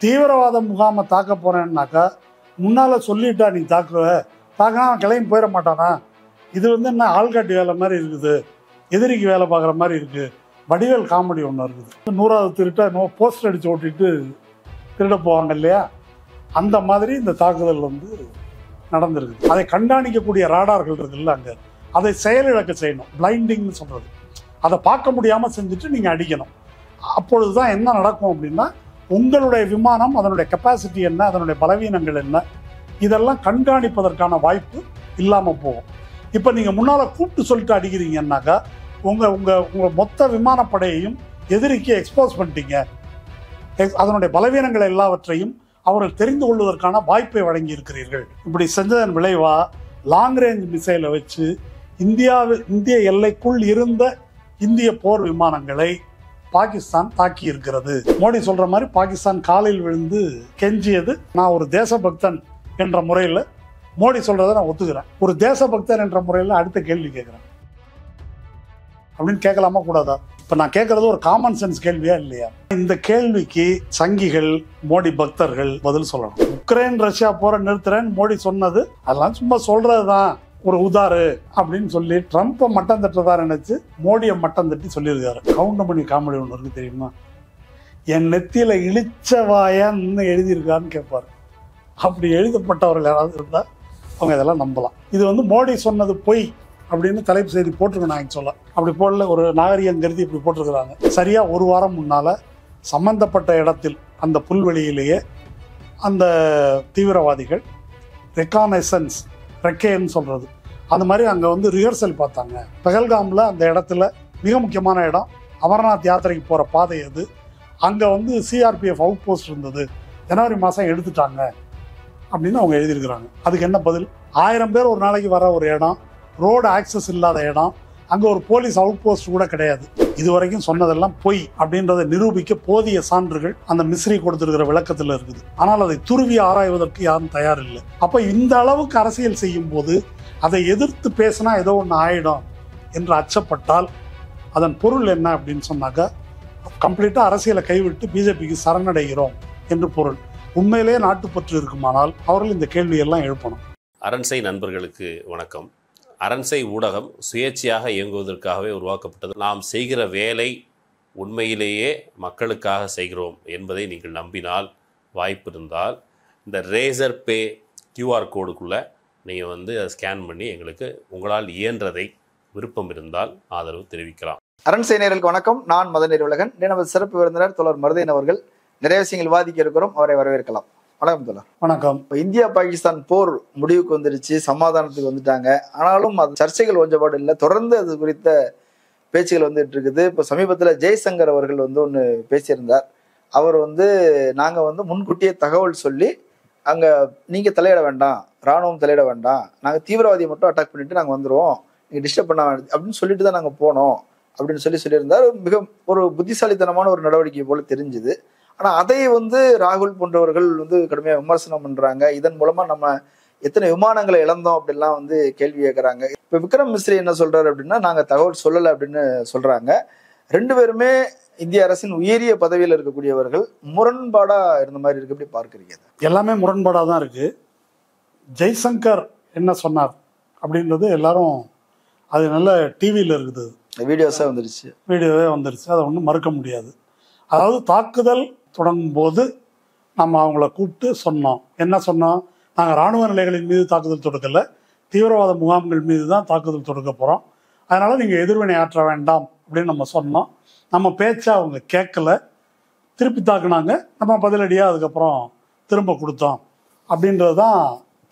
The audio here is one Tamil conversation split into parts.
தீவிரவாத முகாமை தாக்க போறேன்னாக்கா முன்னால சொல்லிட்டா நீ தாக்குவ, தாக்கினா அவன் கிளம்பி போயிட மாட்டானா? இது என்ன ஆள்காட்டி வேலை மாதிரி இருக்குது, எதிரிக்கு வேலை பார்க்குற மாதிரி இருக்குது. வடிவேல் காமெடி ஒன்று இருக்குது. 100வது திருட்ட போஸ்டர் அடித்து ஓட்டிட்டு திருட போவாங்க இல்லையா, அந்த மாதிரி இந்த தாக்குதல் நடந்திருக்கு. அதை கண்காணிக்கக்கூடிய ராடார்கள் இருக்குல்ல, அங்கே அதை செயலிழக்க செய்யணும். பிளைண்டிங்னு சொல்கிறது, அதை பார்க்க முடியாமல் செஞ்சுட்டு நீங்கள் அடிக்கணும். அப்பொழுது தான் என்ன நடக்கும் அப்படின்னா, உங்களுடைய விமானம் அதனுடைய கெப்பாசிட்டி என்ன, அதனுடைய பலவீனங்கள் என்ன, இதெல்லாம் கண்காணிப்பதற்கான வாய்ப்பு இல்லாமல் போகும். இப்போ நீங்கள் முன்னால் கூப்பிட்டு சொல்லிட்டு அடிக்கிறீங்கன்னாக்கா உங்கள் மொத்த விமானப்படையையும் எதிரிக்கு எக்ஸ்போஸ் பண்ணிட்டீங்க. அதனுடைய பலவீனங்கள் எல்லாவற்றையும் அவர்கள் தெரிந்து கொள்வதற்கான வாய்ப்பை வழங்கி இருக்கிறீர்கள். இப்படி செஞ்சதன் விளைவா லாங் ரேஞ்ச் மிசைலை வச்சு இந்திய எல்லைக்குள் இருந்த இந்திய போர் விமானங்களை பாகிஸ்தான் தாக்கி இருக்கிறது. மோடி சொல்ற மாதிரி பாகிஸ்தான் காலில் விழுந்து கெஞ்சியது. நான் ஒரு தேசபக்தன் என்ற முறையில் மோடி சொல்றதை நான் ஒத்துக்கிறேன். ஒரு தேசபக்தன் என்ற முறையில் அடுத்த கேள்வி கேட்கிறேன் அப்படின்னு கேட்கலாமா கூடாதா? இப்ப நான் கேட்கறது ஒரு காமன் சென்ஸ் கேள்வியா இல்லையா? இந்த கேள்விக்கு சங்கிகள், மோடி பக்தர்கள் பதில் சொல்லணும். உக்ரைன் ரஷ்யா போற நிறுத்துறேன்னு மோடி சொன்னது அதெல்லாம் சும்மா சொல்றதுதான், ஒரு உதாரு அப்படின்னு சொல்லி ட்ரம்ப்பை மட்டம் தட்டுறதா நினைச்சு மோடியை மட்டம் தட்டி சொல்லியிருக்காரு. கவுண்டமணி காமெடி ஒன்று இருக்கு தெரியுமா? என் நெத்தியில இழிச்சவாயான்னு எழுதியிருக்கான்னு கேட்பாரு. அப்படி எழுதப்பட்டவர்கள் யாராவது இருந்தா அவங்க இதெல்லாம் நம்பலாம். இது மோடி சொன்னது பொய் அப்படின்னு தலைப்பு செய்தி போட்டிருக்கேன். நான் சொல்ல அப்படி போடல, ஒரு நாகரிகம் கருதி இப்படி போட்டிருக்கிறாங்க. சரியா ஒரு வாரம் முன்னால சம்பந்தப்பட்ட இடத்தில் அந்த புல்வெளியிலேயே அந்த தீவிரவாதிகள் ரெக்கானைசன்ஸ், ரெக்கேன்னு சொல்றது, அந்த மாதிரி அங்கே ரிஹர்சல் பார்த்தாங்க. பெஹல்காமில் அந்த இடத்துல மிக முக்கியமான இடம், அமர்நாத் யாத்திரைக்கு போகிற பாதை அது. அங்கே சிஆர்பிஎஃப் அவுட் போஸ்ட் இருந்தது, ஜனவரி மாதம் எடுத்துட்டாங்க அப்படின்னு அவங்க எழுதியிருக்கிறாங்க. அதுக்கு என்ன பதில்? 1000 பேர் ஒரு நாளைக்கு வர ஒரு இடம், ரோடு ஆக்சஸ் இல்லாத இடம், அங்கே ஒரு போலீஸ் அவுட் போஸ்ட் கூட கிடையாது. இதுவரைக்கும் சொன்னதெல்லாம் பொய் அப்படின்றத நிரூபிக்க போதிய சான்றுகள் அந்த மிஸ்ரி கொடுத்திருக்கிற விளக்கத்தில் இருக்குது. ஆனால் அதை துருவி ஆராய்வதற்கு யாரும் தயார் இல்லை. அப்போ இந்த அளவுக்கு அரசியல் செய்யும் போது அதை எதிர்த்து பேசினா ஏதோ ஒன்று ஆயிடும் என்று அச்சப்பட்டால் அதன் பொருள் என்ன அப்படின்னு சொன்னாக்கா, கம்ப்ளீட்டாக அரசியலை கைவிட்டு பிஜேபிக்கு சரணடைகிறோம் என்று பொருள். உண்மையிலேயே நாட்டுப்பற்று இருக்குமானால் அவர்கள் இந்த கேள்வியெல்லாம் எழுப்பணும். அரண்சை நண்பர்களுக்கு வணக்கம். அரண்சை ஊடகம் சுயேட்சையாக இயங்குவதற்காகவே உருவாக்கப்பட்டது. நாம் செய்கிற வேலை உண்மையிலேயே மக்களுக்காக செய்கிறோம் என்பதை நீங்கள் நம்பினால், வாய்ப்பு இருந்தால் இந்த ரேசர் பே கியூஆர் கோடுக்குள்ளே நீங்கள் அதை ஸ்கேன் பண்ணி எங்களுக்கு உங்களால் இயன்றதை விருப்பம் இருந்தால் ஆதரவு தெரிவிக்கலாம். அரண்சை நேயர்களுக்கு வணக்கம். நான் மதநீர் உலகன். நமது சிறப்பு விருந்தினர் தோழர் மருதையன் அவர்கள் நிறைய விஷயங்கள் விவாதிக்க இருக்கிறோம். அவரை வரவேற்கலாம். வணக்கம் தோழர். வணக்கம். இந்தியா பாகிஸ்தான் போர் முடிவுக்கு வந்துருச்சு, சமாதானத்துக்கு வந்துட்டாங்க. ஆனாலும் அது சர்ச்சைகள் கொஞ்சப்பாடு இல்லை, தொடர்ந்து அது குறித்த பேச்சுகள் வந்துட்டு இருக்குது. இப்போ சமீபத்தில் ஜெய்சங்கர் அவர்கள் ஒன்று பேசியிருந்தார். அவர் நாங்கள் முன்கூட்டியே தகவல் சொல்லி அங்கே நீங்கள் தலையிட வேண்டாம், இராணுவம் தலையிட வேண்டாம், நாங்கள் தீவிரவாதியை மட்டும் அட்டாக் பண்ணிட்டு நாங்கள் வந்துடுவோம், நீங்கள் டிஸ்டர்ப் பண்ண வேண்டாம் அப்படின்னு சொல்லிட்டு தான் நாங்கள் போனோம் அப்படின்னு சொல்லியிருந்தார். மிக ஒரு புத்திசாலித்தனமான ஒரு நடவடிக்கை போல தெரிஞ்சுது. ஆனால் அதை ராகுல் போன்றவர்கள் கடுமையாக விமர்சனம் பண்ணுறாங்க. இதன் மூலமாக நம்ம எத்தனை விமானங்களை இழந்தோம் அப்படிலாம் கேள்வி கேட்குறாங்க. இப்போ விக்ரம் மிஸ்ரி என்ன சொல்கிறாரு அப்படின்னா, நாங்கள் தகவல் சொல்லலை அப்படின்னு சொல்கிறாங்க. ரெண்டு பேருமே இந்திய அரசின் உயரிய பதவியில் இருக்கக்கூடியவர்கள். முரண்பாடாக இருந்த மாதிரி இருக்கு. எப்படி பார்க்குறீங்க? எல்லாமே முரண்பாடாக தான் இருக்குது. ஜெய்சங்கர் என்ன சொன்னார் அப்படின்றது எல்லாரும் அது நல்ல டிவியில் இருக்குது, வீடியோவே வந்துருச்சு. அதை ஒன்றும் மறுக்க முடியாது. அதாவது தாக்குதல் தொடங்கும் போது நம்ம அவங்கள கூப்பிட்டு சொன்னோம். என்ன சொன்னோம்? நாங்கள் இராணுவ நிலைகளின் மீது தாக்குதல் தொடுக்கலை, தீவிரவாத முகாம்கள் மீது தான் தாக்குதல் தொடுக்க போகிறோம், அதனால் நீங்கள் எதிர்வினை ஆற்ற வேண்டாம் அப்படின்னு நம்ம சொன்னோம். நம்ம பேச்சை அவங்க கேட்கல, திருப்பி தாக்குனாங்க. நம்ம பதிலடியாக அதுக்கப்புறம் திரும்ப கொடுத்தோம் அப்படின்றது தான்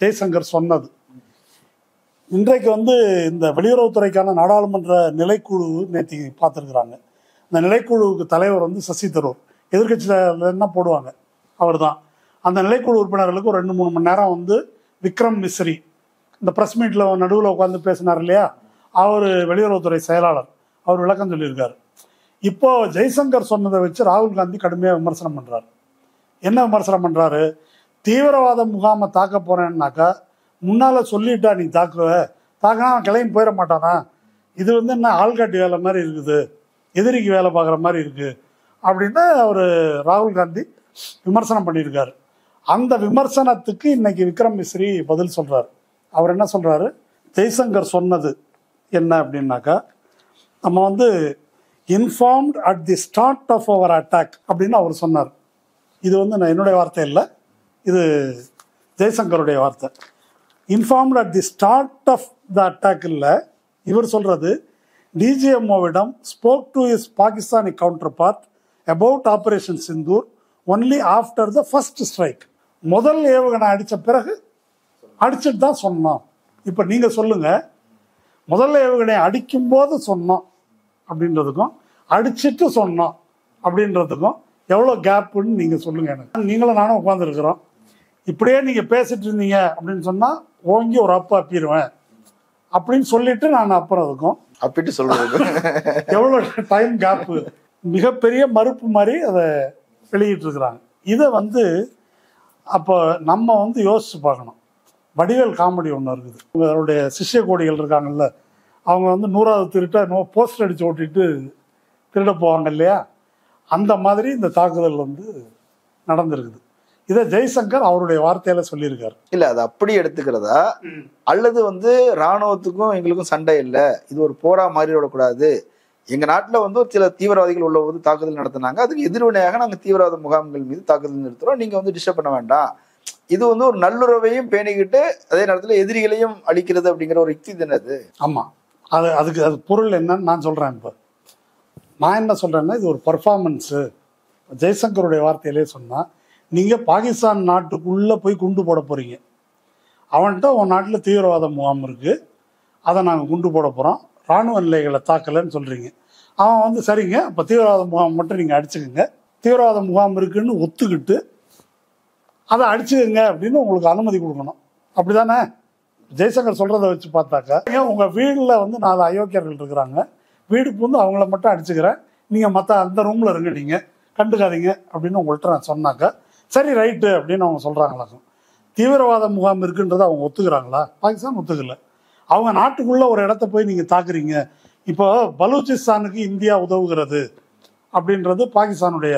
ஜெய்சங்கர் சொன்னது. இன்றைக்கு இந்த வெளியுறவுத்துறைக்கான நாடாளுமன்ற நிலைக்குழு நேற்று பார்த்துருக்குறாங்க. இந்த நிலைக்குழுவுக்கு தலைவர் சசி தரூர், எதிர்கட்சியில் என்ன போடுவாங்க அவர் தான். அந்த நிலைக்குழு உறுப்பினர்களுக்கு ஒரு 2-3 மணி நேரம் விக்ரம் மிஸ்ரி இந்த ப்ரெஸ் மீட்டில் நடுவில் உட்காந்து பேசினார் இல்லையா, அவர் வெளியுறவுத்துறை செயலாளர், அவர் விளக்கம் சொல்லியிருக்காரு. இப்போ ஜெய்சங்கர் சொன்னதை வச்சு ராகுல் காந்தி கடுமையாக விமர்சனம் பண்ணுறாரு. என்ன விமர்சனம் பண்ணுறாரு? தீவிரவாத முகாமை தாக்க போறேன்னாக்கா முன்னால் சொல்லிட்டா நீ தாக்குவ, தாக்கினா அவன் கிளம்பி போயிட மாட்டானா? இது என்ன ஆள்காட்டி வேலை மாதிரி இருக்குது, எதிரிக்கு வேலை பார்க்குற மாதிரி இருக்குது அப்படின்னு அவர் ராகுல் காந்தி விமர்சனம் பண்ணியிருக்காரு. அந்த விமர்சனத்துக்கு இன்னைக்கு விக்ரம் மிஸ்ரி பதில் சொல்றாரு. அவர் என்ன சொல்றாரு, ஜெய்சங்கர் சொன்னது என்ன அப்படின்னாக்கா, நம்ம வந்து informed at the start of our attack அப்படின்னு அவர் சொன்னார். இது வந்து நான் என்னுடைய வார்த்தை இல்லை, இது ஜெய்சங்கருடைய வார்த்தை. Informed at the start of the attack இல்லை, இவர் சொல்றது டிஜிஎம்ஓவிடம் spoke to is Pakistani counterpart about operation Sindoor only after the first strike. முதல் ஏவுகணை அடித்த பிறகு அடிச்சுட்டு தான் சொன்னோம். இப்போ நீங்கள் சொல்லுங்க, முதல் ஏவுகணை அடிக்கும் போது சொன்னோம் அப்படின்றதுக்கும் அடிச்சுட்டு சொன்னோம் அப்படின்றதுக்கும் எவ்வளோ கேப்புன்னு நீங்கள் சொல்லுங்க. எனக்கு நீங்களும் நானும் உட்காந்துருக்குறோம், இப்படியே நீங்கள் பேசிட்டு இருந்தீங்க அப்படின்னு சொன்னால் ஓங்கி ஒரு அப்பு அப்பிடுவேன் அப்படின்னு சொல்லிட்டு நான் அப்புறம் இருக்கும் அப்பிட்டு சொல்றது எவ்வளோ டைம் கேப்பு, மிகப்பெரிய மறுப்பு மாதிரி அதை வெளியிட்டு இருக்கிறாங்க. இதை வந்து அப்போ நம்ம வந்து யோசிச்சு பார்க்கணும். வடிவேல் காமெடி ஒன்று இருக்குது, அவருடைய சிஷ்ய கோடிகள் இருக்காங்கல்ல, அவங்க வந்து 100வது திருட்ட போஸ்டர் அடித்து ஓட்டிட்டு திருட போவாங்க இல்லையா, அந்த மாதிரி இந்த தாக்குதல் வந்து நடந்திருக்குது. இதை ஜெய்சங்கர் அவருடைய வார்த்தையில சொல்லியிருக்காரு. இல்ல அது அப்படி எடுத்துக்கிறதா, அல்லது வந்து ராணுவத்துக்கும் எங்களுக்கும் சண்டை இல்லை, இது ஒரு போரா மாறிவிடக்கூடாது, எங்க நாட்டுல வந்து ஒரு சில தீவிரவாதிகள் உள்ள போது தாக்குதல் நடத்தினாங்க, அதுக்கு எதிர்வினையாக நாங்க தீவிரவாத முகாம்கள் மீது தாக்குதல் நிறுத்துறோம், நீங்க வந்து டிஸ்டர்ப் பண்ண வேண்டாம், இது வந்து ஒரு நல்லுறவையும் பேணிக்கிட்டு அதே நேரத்துல எதிரிகளையும் அழிக்கிறது அப்படிங்கிற ஒரு யுக்தி தானே அது. ஆமா, அதுக்கு அது பொருள் என்னன்னு நான் சொல்றேன். இப்போ நான் என்ன சொல்றேன்னா, இது ஒரு பர்ஃபார்மன்ஸு. ஜெய்சங்கருடைய வார்த்தையிலே சொன்னா, நீங்க பாகிஸ்தான் நாட்டுக்குள்ள போய் குண்டு போட போறீங்க, அவன்கிட்ட உன் நாட்டில் தீவிரவாத முகாம் இருக்கு, அதை நாங்கள் குண்டு போட போறோம், ராணுவ நிலைகளை தாக்கலைன்னு சொல்றீங்க. அவன் வந்து சரிங்க, அப்போ தீவிரவாத முகாம் மட்டும் நீங்கள் அடிச்சுக்கோங்க, தீவிரவாத முகாம் இருக்குன்னு ஒத்துக்கிட்டு அதை அடிச்சுக்கோங்க அப்படின்னு உங்களுக்கு அனுமதி கொடுக்கணும். அப்படிதானே? ஜெய்சங்கர் சொல்றதை வச்சு பார்த்தாக்கா, உங்க வீட்டில் வந்து 4 அயோக்கியர்கள் இருக்கிறாங்க, வீடுக்கு வந்து அவங்கள மட்டும் அடிச்சுக்கிறேன், நீங்க மற்ற அந்த ரூம்ல இருங்க, நீங்க கண்டுக்காதீங்க அப்படின்னு உங்கள்கிட்ட நான் சொன்னாக்கா சரி ரைட்டு அப்படின்னு அவங்க சொல்றாங்களாக்கும். தீவிரவாத முகாம் இருக்குன்றதை அவங்க ஒத்துக்கிறாங்களா? பாகிஸ்தான் ஒத்துக்கல. அவங்க நாட்டுக்குள்ள ஒரு இடத்த போய் நீங்க தாக்குறீங்க. இப்போ பலூச்சிஸ்தானுக்கு இந்தியா உதவுகிறது அப்படின்றது பாகிஸ்தானுடைய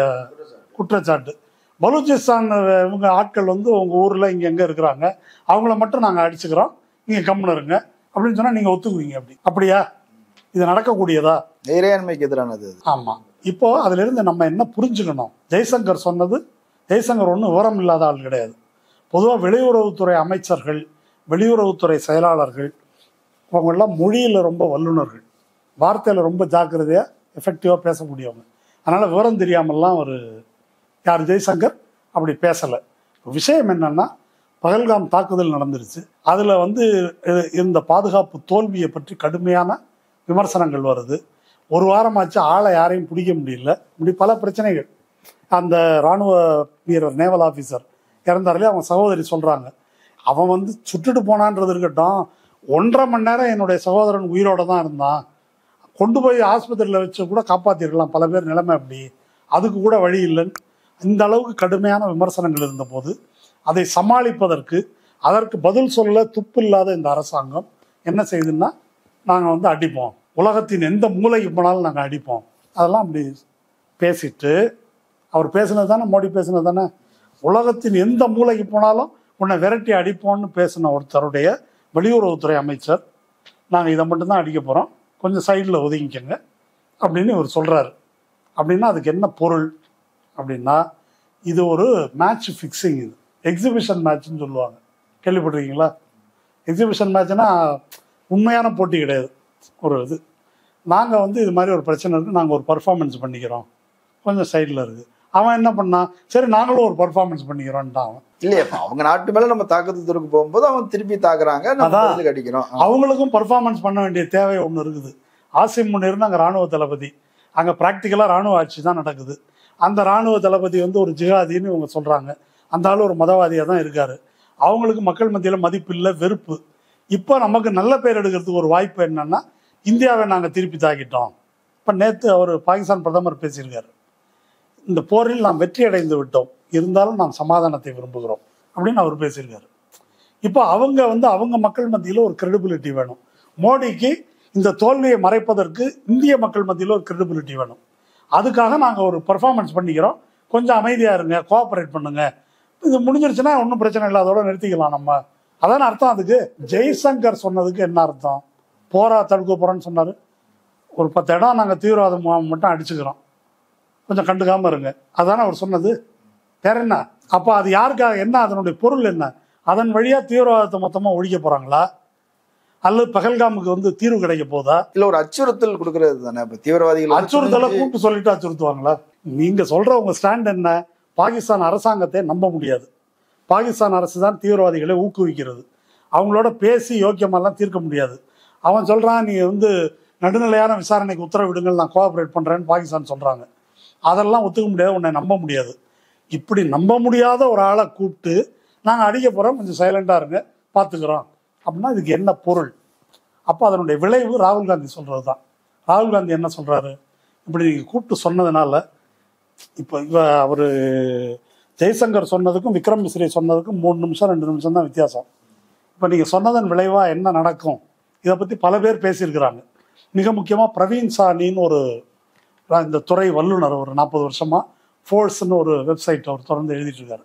குற்றச்சாட்டு. பலூச்சிஸ்தான் இவங்க ஆட்கள் வந்து உங்க ஊர்ல இங்க எங்க இருக்கிறாங்க, அவங்கள மட்டும் நாங்க அடிச்சுக்கிறோம், நீங்க கம்முன்னு இருங்க அப்படின்னு சொன்னா நீங்க ஒத்துக்குவீங்க? அப்படியா? இது நடக்கக்கூடியதா? இறையாண்மைக்கு எதிரானது. ஆமா. இப்போ அதுல இருந்து நம்ம என்ன புரிஞ்சுக்கணும், ஜெய்சங்கர் சொன்னது, ஜெய்சங்கர் ஒன்றும் விவரம் இல்லாத ஆள் கிடையாது. பொதுவாக வெளியுறவுத்துறை அமைச்சர்கள், வெளியுறவுத்துறை செயலாளர்கள், அவங்கெல்லாம் மொழியில் ரொம்ப வல்லுநர்கள், வார்த்தையில் ரொம்ப ஜாக்கிரதையாக எஃபெக்டிவாக பேசக்கூடியவங்க. அதனால் விவரம் தெரியாமல்லாம் ஒரு யார் ஜெய்சங்கர் அப்படி பேசலை. விஷயம் என்னன்னா, பகல்காம் தாக்குதல் நடந்துருச்சு, அதில் வந்து இந்த பாதுகாப்பு தோல்வியை பற்றி கடுமையான விமர்சனங்கள் வருது. ஒரு வாரமாச்சு ஆளை யாரையும் பிடிக்க முடியல, இப்படி பல பிரச்சனைகள். அந்த இராணுவ வீரர் நேவல் ஆஃபீஸர் இறந்தார்களே, அவங்க சகோதரி சொல்கிறாங்க, அவன் வந்து சுட்டுட்டு போனான்றது இருக்கட்டும், 1.5 மணி நேரம் என்னுடைய சகோதரன் உயிரோட தான் இருந்தான், கொண்டு போய் ஆஸ்பத்திரியில் வச்சு கூட காப்பாற்றிருக்கலாம், பல பேர் நிலைமை அப்படி, அதுக்கு கூட வழி இல்லைன்னு இந்த அளவுக்கு கடுமையான விமர்சனங்கள் இருந்தபோது அதை சமாளிப்பதற்கு, அதற்கு பதில் சொல்ல துப்பு இல்லாத இந்த அரசாங்கம் என்ன செய்யுதுன்னா, நாங்கள் வந்து அடிப்போம், உலகத்தின் எந்த மூலைக்கு போனாலும் நாங்கள் அடிப்போம், அதெல்லாம் அப்படி பேசிட்டு, அவர் பேசுனது தானே, மோடி பேசுனது தானே, உலகத்தின் எந்த மூலைக்கு போனாலும் உன்னை விரட்டி அடிப்போம்னு பேசின ஒருத்தருடைய வெளியுறவுத்துறை அமைச்சர், நாங்கள் இதை மட்டும்தான் அடிக்க போகிறோம், கொஞ்சம் சைடில் ஒதுங்கிக்கங்க அப்படின்னு இவர் சொல்கிறாரு. அப்படின்னா அதுக்கு என்ன பொருள் அப்படின்னா, இது ஒரு மேட்ச் ஃபிக்ஸிங், இது எக்ஸிபிஷன் மேட்ச்னு சொல்லுவாங்க, கேள்விப்பட்டிருக்கீங்களா? எக்ஸிபிஷன் மேட்ச்னா உண்மையான போட்டி கிடையாது. ஒரு இது, நாங்கள் வந்து இது மாதிரி ஒரு பிரச்சனை இருக்குது, நாங்கள் ஒரு பர்ஃபார்மன்ஸ் பண்ணிக்கிறோம், கொஞ்சம் சைடில் இருக்குது. அவன் என்ன பண்ணான், சரி நாங்களும் ஒரு பர்ஃபார்மன்ஸ் பண்ணிக்கிறோன்ட்டான் அவன். இல்லையா, அவங்க நாட்டு மேல நம்ம தாக்குதல் துறைக்கு போகும்போது அவன் திருப்பி தாக்குறாங்க, அடிக்கிறோம். அவங்களுக்கும் பர்ஃபார்மன்ஸ் பண்ண வேண்டிய தேவை ஒன்று இருக்குது. ஆசிம் முனீர்னு அங்கே ராணுவ தளபதி, அங்கே ப்ராக்டிக்கலாக ராணுவ ஆட்சி தான் நடக்குது. அந்த ராணுவ தளபதி வந்து ஒரு ஜிஹாதின்னு இவங்க சொல்கிறாங்க, அந்த ஆள் ஒரு மதவாதியாக தான் இருக்கார். அவங்களுக்கு மக்கள் மத்தியில் மதிப்பு இல்லை, வெறுப்பு. இப்போ நமக்கு நல்ல பேர் எடுக்கிறதுக்கு ஒரு வாய்ப்பு என்னன்னா, இந்தியாவை நாங்கள் திருப்பி தாக்கிட்டோம். இப்போ நேற்று அவர் பாகிஸ்தான் பிரதமர் பேசியிருக்காரு, இந்த போரில் நாம் வெற்றி அடைந்து விட்டோம், இருந்தாலும் நாம் சமாதானத்தை விரும்புகிறோம் அப்படின்னு அவர் பேசியிருக்காரு. இப்போ அவங்க வந்து அவங்க மக்கள் மத்தியில் ஒரு கிரெடிபிலிட்டி வேணும். மோடிக்கு இந்த தோல்வியை மறைப்பதற்கு இந்திய மக்கள் மத்தியில் ஒரு கிரெடிபிலிட்டி வேணும். அதுக்காக நாங்கள் ஒரு பர்ஃபார்மன்ஸ் பண்ணிக்கிறோம், கொஞ்சம் அமைதியாக இருங்க, கோஆப்ரேட் பண்ணுங்க, இது முடிஞ்சிருச்சுன்னா ஒன்றும் பிரச்சனை இல்லை, அதோட நிறுத்திக்கலாம் நம்ம. அதான அர்த்தம். அதுக்கு ஜெய்சங்கர் சொன்னதுக்கு என்ன அர்த்தம்? போரா தடுக்க போகிறோன்னு சொன்னார். ஒரு 10 இடம் நாங்கள் தீவிரவாத முகாம் மட்டும் அடிச்சுக்கிறோம், கொஞ்சம் கண்டுக்காமல் இருங்க, அதானே அவர் சொன்னது. வேற என்ன? அப்போ அது யாருக்காக? என்ன அதனுடைய பொருள் என்ன? அதன் வழியாக தீவிரவாதத்தை மொத்தமாக ஒழிக்க போகிறாங்களா, அல்லது பகல்காமுக்கு தீர்வு கிடைக்க போதா? இல்ல ஒரு அச்சுறுத்தல் கொடுக்கறது தானே. இப்ப தீவிரவாதிகள் அச்சுறுத்தலை கூப்பிட்டு சொல்லிட்டு அச்சுறுத்துவாங்களா? நீங்க சொல்ற உங்க ஸ்டாண்ட் என்ன? பாகிஸ்தான் அரசாங்கத்தை நம்ப முடியாது. பாகிஸ்தான் அரசு தான் தீவிரவாதிகளை ஊக்குவிக்கிறது. அவங்களோட பேசி யோக்கியமெல்லாம் தீர்க்க முடியாது. அவன் சொல்றான், நீ நடுநிலையான விசாரணைக்கு உத்தரவிடுங்கள், நான் கோஆபரேட் பண்றேன்னு பாகிஸ்தான் சொல்றாங்க. அதெல்லாம் ஒத்துக்க முடியாது, உன்னை நம்ப முடியாது. இப்படி நம்ப முடியாத ஒரு ஆளை கூப்பிட்டு நாங்கள் அடிக்க போறோம், கொஞ்சம் சைலண்டா இருங்க, பார்த்துக்கிறோம் அப்படின்னா இதுக்கு என்ன பொருள்? அப்போ அதனுடைய விளைவு ராகுல் காந்தி சொல்றது தான். ராகுல் காந்தி என்ன சொல்றாரு? இப்படி நீங்க கூப்பிட்டு சொன்னதுனால, இப்போ அவர் ஜெய்சங்கர் சொன்னதுக்கும் விக்ரம் மிஸ்ரி சொன்னதுக்கும் 3 நிமிஷம் 2 நிமிஷம் தான் வித்தியாசம். இப்போ நீங்கள் சொன்னதன் விளைவாக என்ன நடக்கும், இதை பற்றி பல பேர் பேசியிருக்கிறாங்க. மிக முக்கியமாக பிரவீன் சானின்னு இந்த துறை வல்லுநர், ஒரு 40 வருஷமாக ஃபோர்ஸ்ன்னு ஒரு வெப்சைட் அவர் தொடர்ந்து எழுதிட்டு இருக்காரு.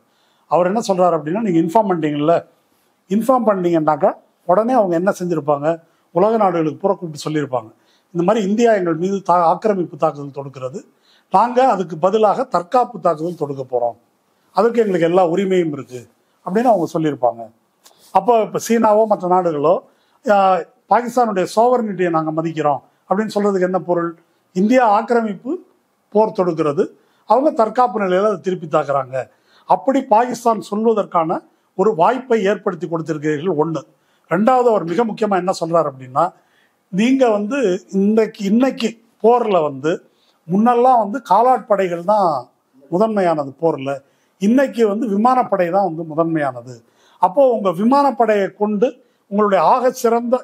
அவர் என்ன சொல்கிறார் அப்படின்னா, நீங்கள் இன்ஃபார்ம் பண்ணீங்கன்னாக்கா உடனே அவங்க என்ன செஞ்சுருப்பாங்க, உலக நாடுகளுக்கு பூரா கூப்பிட்டு சொல்லியிருப்பாங்க, இந்த மாதிரி இந்தியா எங்கள் மீது ஆக்கிரமிப்பு தாக்குதல் தொடுக்கிறது, நாங்கள் அதுக்கு பதிலாக தற்காப்பு தாக்குதல் தொடுக்க போகிறோம், அதுக்கு எங்களுக்கு எல்லா உரிமையும் இருக்குது அப்படின்னு அவங்க சொல்லியிருப்பாங்க. அப்போ இப்போ சீனாவோ மற்ற நாடுகளோ பாகிஸ்தானுடைய சோவர்னிட்டியை நாங்கள் மதிக்கிறோம் அப்படின்னு சொல்றதுக்கு என்ன பொருள்? இந்தியா ஆக்கிரமிப்பு போர் தொடுக்கிறது, அவங்க தற்காப்பு நிலையில் அதை திருப்பி தாக்குறாங்க. அப்படி பாகிஸ்தான் சொல்வதற்கான ஒரு வாய்ப்பை ஏற்படுத்தி கொடுத்திருக்கிறீர்கள். ஒன்று. ரெண்டாவது, அவர் மிக முக்கியமாக என்ன சொல்றாரு அப்படின்னா, நீங்கள் இன்னைக்கு போரில் முன்னெல்லாம் காலாட்படைகள் தான் முதன்மையானது போரில், இன்னைக்கு விமானப்படை தான் முதன்மையானது. அப்போ உங்க விமானப்படையை கொண்டு, உங்களுடைய ஆக சிறந்த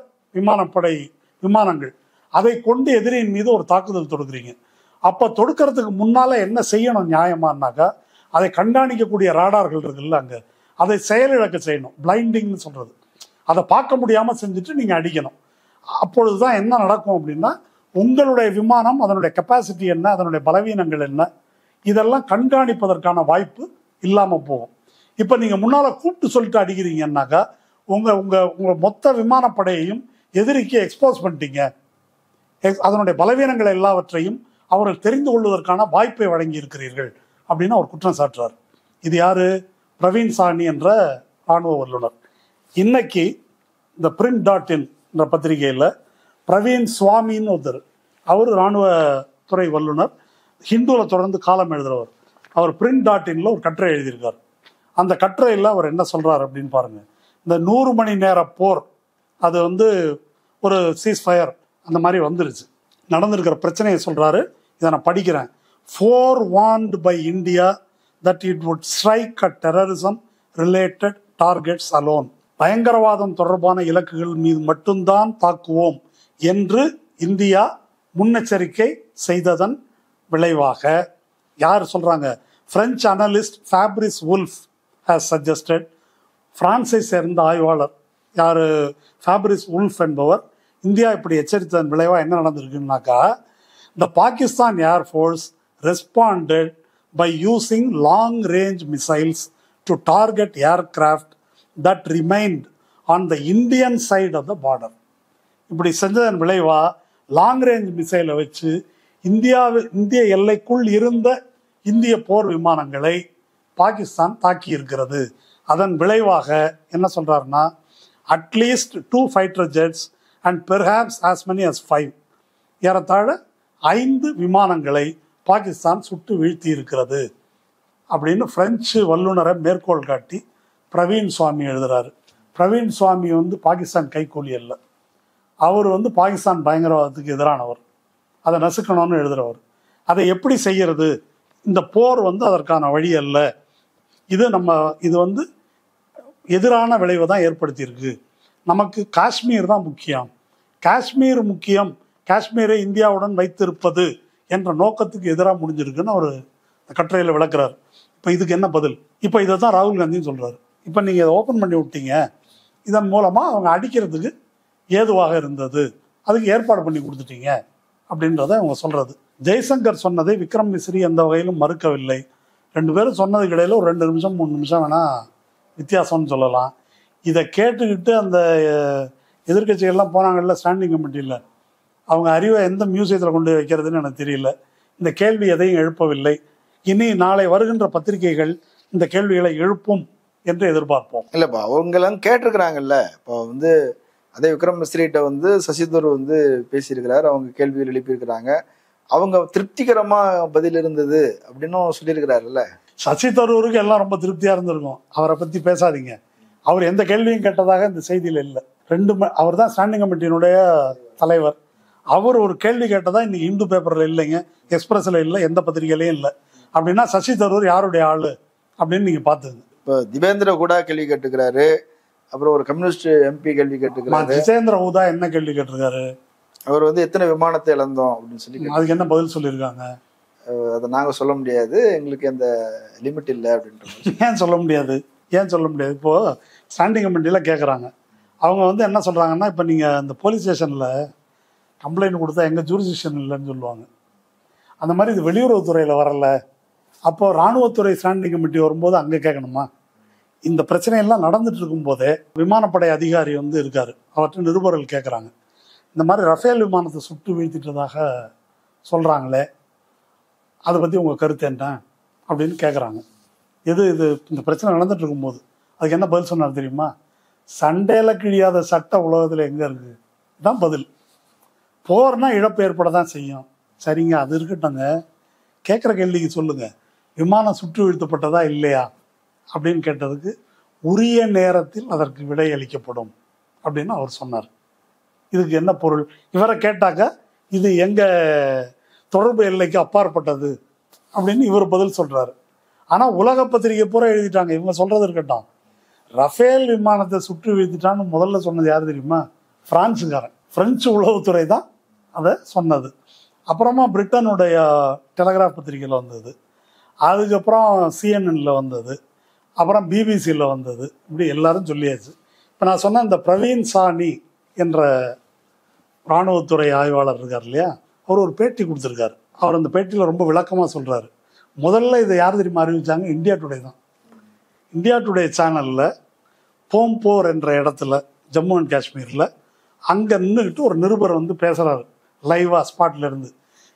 விமானங்கள், அதை கொண்டு எதிரியின் மீது ஒரு தாக்குதல் தொடுக்கிறீங்க. அப்போ தொடுக்கிறதுக்கு முன்னால என்ன செய்யணும் நியாயமானாக்கா, அதை கண்காணிக்கக்கூடிய ராடார்கள் இருக்குல்ல, அங்கே அதை செயலிழக்க செய்யணும். பிளைண்டிங்னு சொல்றது. அதை பார்க்க முடியாமல் செஞ்சுட்டு நீங்கள் அடிக்கணும். அப்பொழுதுதான் என்ன நடக்கும் அப்படின்னா, உங்களுடைய விமானம் அதனுடைய கெப்பாசிட்டி என்ன, அதனுடைய பலவீனங்கள் என்ன, இதெல்லாம் கண்காணிப்பதற்கான வாய்ப்பு இல்லாமல் போகும். இப்போ நீங்கள் முன்னால் கூப்பிட்டு சொல்லிட்டு அடிக்கிறீங்கன்னாக்கா உங்கள் மொத்த விமானப்படையையும் எதிரிக்கு எக்ஸ்போஸ் பண்ணிட்டீங்க. அதனுடைய பலவீனங்கள் எல்லாவற்றையும் அவர்கள் தெரிந்து கொள்வதற்கான வாய்ப்பை வழங்கி இருக்கிறீர்கள் அப்படின்னு அவர் குற்றம் சாட்டுறார். இது யாரு? பிரவீன் சானி என்ற இராணுவ வல்லுநர். இன்னைக்கு இந்த print.in என்ற பத்திரிகையில் பிரவீன் சுவாமின்னு ஒருத்தர், அவர் இராணுவத்துறை வல்லுநர், ஹிந்துவில் தொடர்ந்து காலம் எழுதுறவர். அவர் print.inல ஒரு கட்டுரை எழுதியிருக்கார். அந்த கட்டுரையில் அவர் என்ன சொல்றார் அப்படின்னு பாருங்க. இந்த 100 மணி நேர போர், அது ஒரு சீஸ்ஃபயர் அந்த மாதிரி வந்துருச்சு, நடந்திருக்கிற பிரச்சனையை சொல்றாரு. இதை நான் படிக்கிறேன். forewarned by India that it would strike at terrorism related targets alone. பயங்கரவாதம் தொடர்பான இலக்குகள் மீது மட்டும்தான் தாக்குவோம் என்று இந்தியா முன்னெச்சரிக்கை செய்ததன் விளைவாக, யார் சொல்றாங்க? French analyst Fabrice Wolf has suggested. பிரான்ஸை சேர்ந்த ஆய்வாளர் யார்? ஃபேப்ரிஸ் வுல்ஃப் என்பவர், இந்தியா இப்படி எச்சரித்ததன் விளைவாக என்ன நடந்திருக்குன்னாக்கா, the Pakistan Air Force responded by using long-range missiles to target aircraft that remained on the Indian side of the border. இப்படி செஞ்சதன் விளைவா லாங் ரேஞ்ச் மிசைலை வச்சு இந்திய எல்லைக்குள் இருந்த இந்திய போர் விமானங்களை பாகிஸ்தான் தாக்கி இருக்கிறது. அதன் விளைவாக என்ன சொல்றாருன்னா, at least 2 fighter jets and perhaps as many as 5, ஏறத்தாழ 5 விமானங்களை பாகிஸ்தான் சுட்டு வீழ்த்தி இருக்கிறது அப்படின்னு பிரெஞ்சு வல்லுநரை மேற்கோள் காட்டி பிரவீன் சுவாமி எழுதுறாரு. பிரவீன் சுவாமி பாகிஸ்தான் கைக்கூலி அல்ல, அவர் பாகிஸ்தான் பயங்கரவாதத்துக்கு எதிரானவர், அதை நசுக்கணும்னு எழுதுறவர். அதை எப்படி செய்யறது? இந்த போர் அதற்கான வழி அல்ல, இது எதிரான விளைவை தான் ஏற்படுத்தியிருக்கு. நமக்கு காஷ்மீர் தான் முக்கியம், காஷ்மீர் முக்கியம், காஷ்மீரை இந்தியாவுடன் வைத்திருப்பது என்ற நோக்கத்துக்கு எதிராக முடிஞ்சிருக்குன்னு அவர் கட்டுரையில் விளக்குறாரு. இப்போ இதுக்கு என்ன பதில்? இப்போ இதை தான் ராகுல் காந்தியும் சொல்றாரு. இப்போ நீங்கள் இதை ஓப்பன் பண்ணி விட்டீங்க, இதன் மூலமாக அவங்க அடிக்கிறதுக்கு ஏதுவாக இருந்தது, அதுக்கு ஏற்பாடு பண்ணி கொடுத்துட்டீங்க அப்படின்றத அவங்க சொல்றது. ஜெய்சங்கர் சொன்னதை விக்ரம் மிஸ்ரி எந்த வகையிலும் மறுக்கவில்லை. 2 பேரும் சொன்னதுக்கு இடையில ஒரு 2 நிமிஷம் 3 நிமிஷம் வேணால் வித்தியாசம்னு சொல்லலாம். இதை கேட்டுக்கிட்டு அந்த எதிர்கட்சிகள்லாம் போனாங்கல்ல ஸ்டாண்டிங் கமிட்டியில், அவங்க அறிவை எந்த மியூசியத்தில் கொண்டு வைக்கிறதுன்னு எனக்கு தெரியல. இந்த கேள்வி எதையும் எழுப்பவில்லை. இனி நாளை வருகின்ற பத்திரிகைகள் இந்த கேள்விகளை எழுப்பும் என்று எதிர்பார்ப்போம். இல்லைப்பா, அவங்களாம் கேட்டிருக்கிறாங்கல்ல. இப்போ அதே விக்ரம் மிஸ்ரிகிட்ட சசி தரூர் பேசியிருக்கிறார், அவங்க கேள்விகள் எழுப்பியிருக்கிறாங்க. அவங்க திருப்திகரமா பதில் இருந்தது அப்படின்னும் சொல்லியிருக்கிறாருல்ல. சசி தரூருக்கு எல்லாம் ரொம்ப திருப்தியா இருந்திருக்கும். அவரை பத்தி பேசாதீங்க. அவர் எந்த கேள்வியும் கேட்டதாக இந்த செய்தியில இல்லை. அவர் தான் ஸ்டாண்டிங் கமிட்டியினுடைய தலைவர். அவர் ஒரு கேள்வி கேட்டதா இன்னைக்கு இந்து பேப்பர்ல இல்லைங்க, எக்ஸ்பிரஸ்ல இல்லை, எந்த பத்திரிகையிலையும் இல்லை. அப்படின்னா சசி தரூர் யாருடைய ஆளு அப்படின்னு நீங்க பாத்துங்க. இப்போ திபேந்திர ஹூடா கேள்வி கேட்டுக்கிறாரு, அப்புறம் ஒரு கம்யூனிஸ்ட் எம்பி கேள்வி கேட்டுக்கிறாரு. ஜிதேந்திர ஹூடா என்ன கேள்வி கேட்டிருக்காரு? அவர் எத்தனை விமானத்தை இழந்தோம் அப்படின்னு சொல்லி அதுக்கு என்ன பதில் சொல்லியிருக்காங்க? அதை நாங்க சொல்ல முடியாது, எங்களுக்கு எந்த லிமிட் இல்லை அப்படின்ற. ஏன் சொல்ல முடியாது? இப்போ ஸ்டாண்டிங் கமிட்டியில கேட்குறாங்க. அவங்க என்ன சொல்றாங்கன்னா, இப்போ நீங்க இந்த போலீஸ் ஸ்டேஷன்ல கம்ப்ளைண்ட் கொடுத்தா எங்க ஜூரிஸ்டிக்ஷன் இல்லைன்னு சொல்லுவாங்க. அந்த மாதிரி இது வெளியுறவுத்துறையில வரல, அப்போ இராணுவத்துறை ஸ்டாண்டிங் கமிட்டி வரும்போது அங்கே கேட்கணுமா? இந்த பிரச்சனையெல்லாம் நடந்துட்டு இருக்கும் போதே விமானப்படை அதிகாரி இருக்காரு, அவற்றை நிருபர்கள் கேட்குறாங்க, இந்த மாதிரி ரஃபேல் விமானத்தை சுட்டு வீழ்த்திட்டதாக சொல்றாங்களே, அதை பற்றி உங்கள் கருத்து என்ன அப்படின்னு கேட்குறாங்க. இது இந்த பிரச்சனை நடந்துட்டு இருக்கும்போது அதுக்கு என்ன பதில் சொன்னார் தெரியுமா? சண்டையில கிழியாத சட்ட உலகத்தில் எங்கே இருக்கு தான் பதில். போர்னா இழப்பு ஏற்பட தான் செய்யும். சரிங்க, அது இருக்கட்டும்ங்க, கேட்குற கேள்விக்கு சொல்லுங்க, விமானம் சுற்று வீழ்த்தப்பட்டதா இல்லையா அப்படின்னு கேட்டதுக்கு உரிய நேரத்தில் அதற்கு விடை அளிக்கப்படும் அப்படின்னு அவர் சொன்னார். இதுக்கு என்ன பொருள்? இவரை கேட்டாக்க இது எங்க தொடர்பு எல்லைக்கு அப்பாற்பட்டது அப்படின்னு இவர் பதில் சொல்றாரு. ஆனா உலக பத்திரிகை பூரா எழுதிட்டாங்க. இவங்க சொல்றது இருக்கட்டும், ரஃபேல் விமானத்தை சுற்றி வீழ்த்திட்டான்னு முதல்ல சொன்னது யாரு தெரியுமா? பிரான்ஸுக்காரன். பிரெஞ்சு உளவுத்துறை தான் அதை சொன்னது. அப்புறமா பிரிட்டனுடைய டெலகிராஃப் பத்திரிகையில் வந்தது, அதுக்கப்புறம் சிஎன்என்ல வந்தது, அப்புறம் பிபிசியில் வந்தது. இப்படி எல்லாரும் சொல்லியாச்சு. இப்போ நான் சொன்ன இந்த பிரவீன் சானி என்ற இராணுவத்துறை ஆய்வாளர் இருக்கார் இல்லையா, அவர் ஒரு பேட்டி கொடுத்துருக்காரு. அவர் அந்த பேட்டியில் ரொம்ப விளக்கமாக சொல்கிறாரு. முதல்ல இதை யார் தெரியுமா அறிவிச்சாங்க? இந்தியா டுடே தான். இந்தியா டுடே சேனலில் போம்போர் என்ற இடத்துல ஜம்மு அண்ட் காஷ்மீரில் அங்கே நின்றுக்கிட்டு ஒரு நிருபர் பேசுகிறாரு லைவா ஸ்பாட்ல இருந்து.